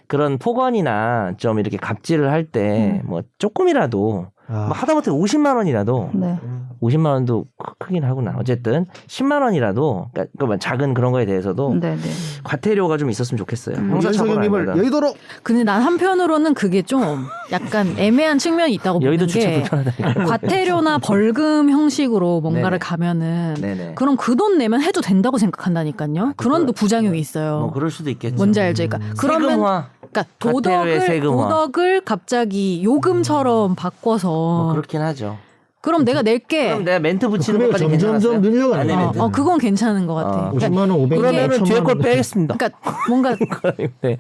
그런 폭언이나 좀 이렇게 갑질을 할 때 뭐 조금이라도 뭐 하다못해 50만 원이라도 네. 50만 원도 크긴 하구나. 어쨌든 10만 원이라도 그러니까 작은 그런 거에 대해서도 네, 네. 과태료가 좀 있었으면 좋겠어요. 형사처벌 형사처벌을 여의도로 근데 난 한편으로는 그게 좀 약간 애매한 측면이 있다고 보는 여의도 주차 게 불편하다니까. 과태료나 벌금 형식으로 뭔가를 네네. 가면은 네네. 그럼 그 돈 내면 해도 된다고 생각한다니까요. 그런 또 부작용이 있어요. 뭐 그럴 수도 있겠죠. 뭔지 알죠? 그러니까 그러면 세금화. 그러니까 과태료의 세금화. 도덕을 갑자기 요금처럼 바꿔서 뭐 그렇긴 하죠. 그럼 내가 낼게. 그럼 내가 멘트 붙이는 금액을 것까지 점점점 괜찮았어요? 늘려가는 아니, 거예요. 그건 괜찮은 것 같아. 50만 원, 500만 원, 그러면은 뒤에 걸 빼겠습니다. 그러니까 뭔가 네.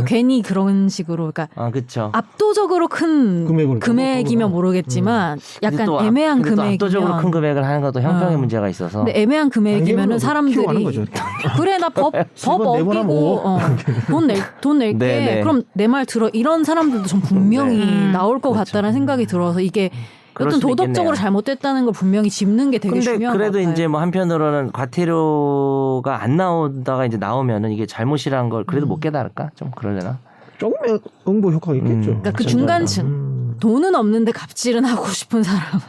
괜히 그런 식으로 그러니까 그렇죠. 압도적으로 큰 금액으로 금액이면 모르겠지만 약간 애매한 금액이면 압도적으로 큰 금액을 하는 것도 형평의 문제가 있어서. 근데 애매한 금액이면은 키워가는 사람들이 거죠. 그래 나 법 세번 내보나 어기고 뭐. 돈 낼게 네네. 그럼 내 말 들어 이런 사람들도 좀 분명히 나올 것 그렇죠. 같다는 생각이 들어서 이게 그럴 여튼 수도 도덕적으로 있겠네요. 잘못됐다는 걸 분명히 짚는 게 되게 근데 중요한 것 그래도 같아요. 이제 뭐 한편으로는 정도가 안 나오다가 이제 나오면은 이게 잘못이라는 걸 그래도 못 깨달을까? 좀 그러려나? 조금의 응보 효과가 있겠죠. 그러니까 그 중간층. 돈은 없는데 갑질은 하고 싶은 사람은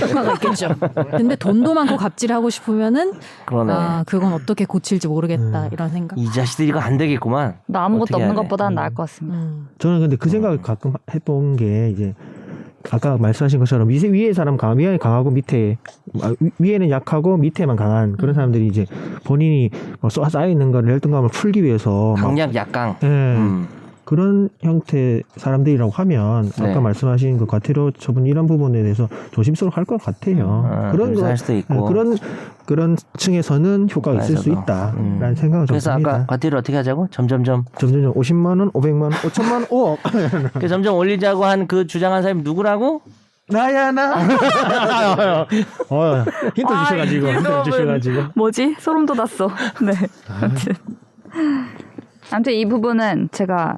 효과가 있겠죠. 근데 돈도 많고 갑질하고 싶으면은 그러네. 아 그건 어떻게 고칠지 모르겠다 이런 생각. 이 자식들 이거 안 되겠구만. 나 아무것도 어떻게 없는 해야 돼? 것보다는 나을 것 같습니다. 저는 근데 그 생각을 가끔 해본 게 이제 아까 말씀하신 것처럼 위에 사람 위에 강하고 밑에 위에는 약하고 밑에만 강한 그런 사람들이 이제 본인이 뭐 쌓여 있는 걸 열등감을 풀기 위해서 막, 강약 약강. 예, 그런 형태 사람들이라고 하면 네. 아까 말씀하신 그 과태료 처분 이런 부분에 대해서 조심스러워 할 것 같아요. 그런 거 할 수도 있고. 그런 층에서는 효과가 있을 수 있다라는 생각을 좀 그래서 듭니다. 아까 과태료 어떻게 하자고? 점점점. 점점 50만 원, 500만 원, 5천만 원, 5억. 그 점점 올리자고 한 그 주장한 사람이 누구라고? 나야 나. 힌트 주셔가지고 힌트 주셔가지고. 뭐지? 소름 돋았어. 네. 아무튼 이 부분은 제가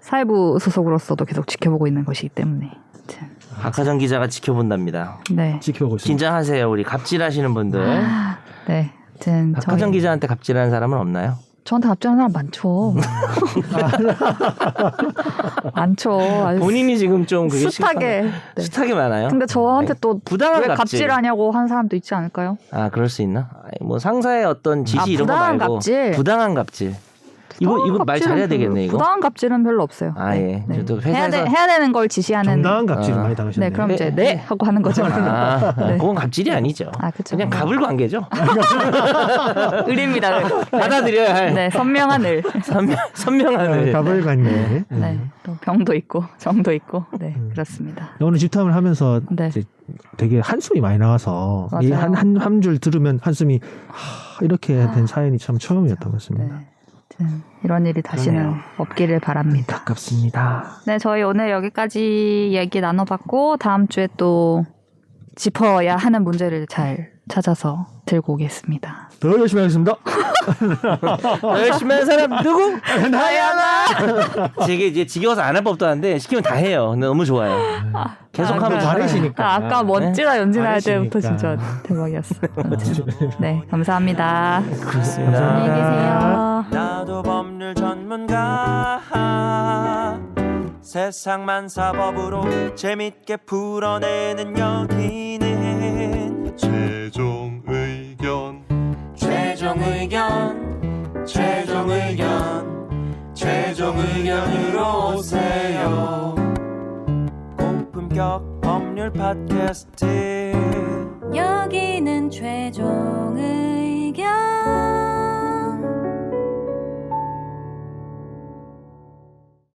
사회부 소속으로서도 계속 지켜보고 있는 것이기 때문에. 아무튼. 박하정 기자가 지켜본답니다. 네. 지켜보고 있습니다. 긴장하세요. 우리 갑질하시는 분들. 네. 아무튼 박하정 기자한테 갑질하는 사람은 없나요? 저한테 갑질하는 사람 많죠. 많죠. 아주 본인이 지금 좀 그게 숱하게. 네. 숱하게 많아요. 근데 저한테 또 부당한 왜 갑질. 갑질하냐고 하는 사람도 있지 않을까요? 아 그럴 수 있나? 아니, 뭐 상사의 어떤 지시 이런 거 부당한 말고 갑질. 부당한 갑질. 이거 말 갑질은 잘해야 되겠네 이거. 부당한 갑질은 별로 없어요. 아 예. 네. 저도 해야, 회사에서 해야 되는 걸 지시하는. 정당한 갑질을 아. 많이 당하셨네요. 네, 그럼 이제 네 하고 하는 거죠. 아, 네. 그건 갑질이 아니죠. 아, 그쵸. 그냥 갑을 관계죠. 을입니다. 을. 받아들여야 할 네, 선명한 을. 선명한 을. 가불관계. 네, 또 병도 있고 정도 있고, 네, 그렇습니다. 오늘 집탐을 하면서 네. 이제 되게 한숨이 많이 나와서 맞아요. 한 줄 들으면 한숨이 이렇게 된 사연이 참 처음이었던 것 네, 같습니다. 이런 일이 다시는 없기를 바랍니다. 아깝습니다. 네, 저희 오늘 여기까지 얘기 나눠봤고 다음 주에 또 짚어야 하는 문제를 잘 찾아서 들고 오겠습니다. 더 열심히 하겠습니다. 열심히 하는 사람 누구? 나야 나. 되게 이제 지겨워서 안 할 법도 한데 시키면 다 해요. 근데 너무 좋아요. 계속하면 잘하시니까. 아까 멋지다 연진할 잘하시니까. 때부터 진짜 대박이었어. 아무튼. 네, 감사합니다. 그렇습니다. 안녕히 계세요. 나도 법률 전문가 세상만 사법으로 재밌게 풀어내는 여기는 최종 의견 최종 의견으로 오세요. 고품격 법률 팟캐스트 여기는 최종 의견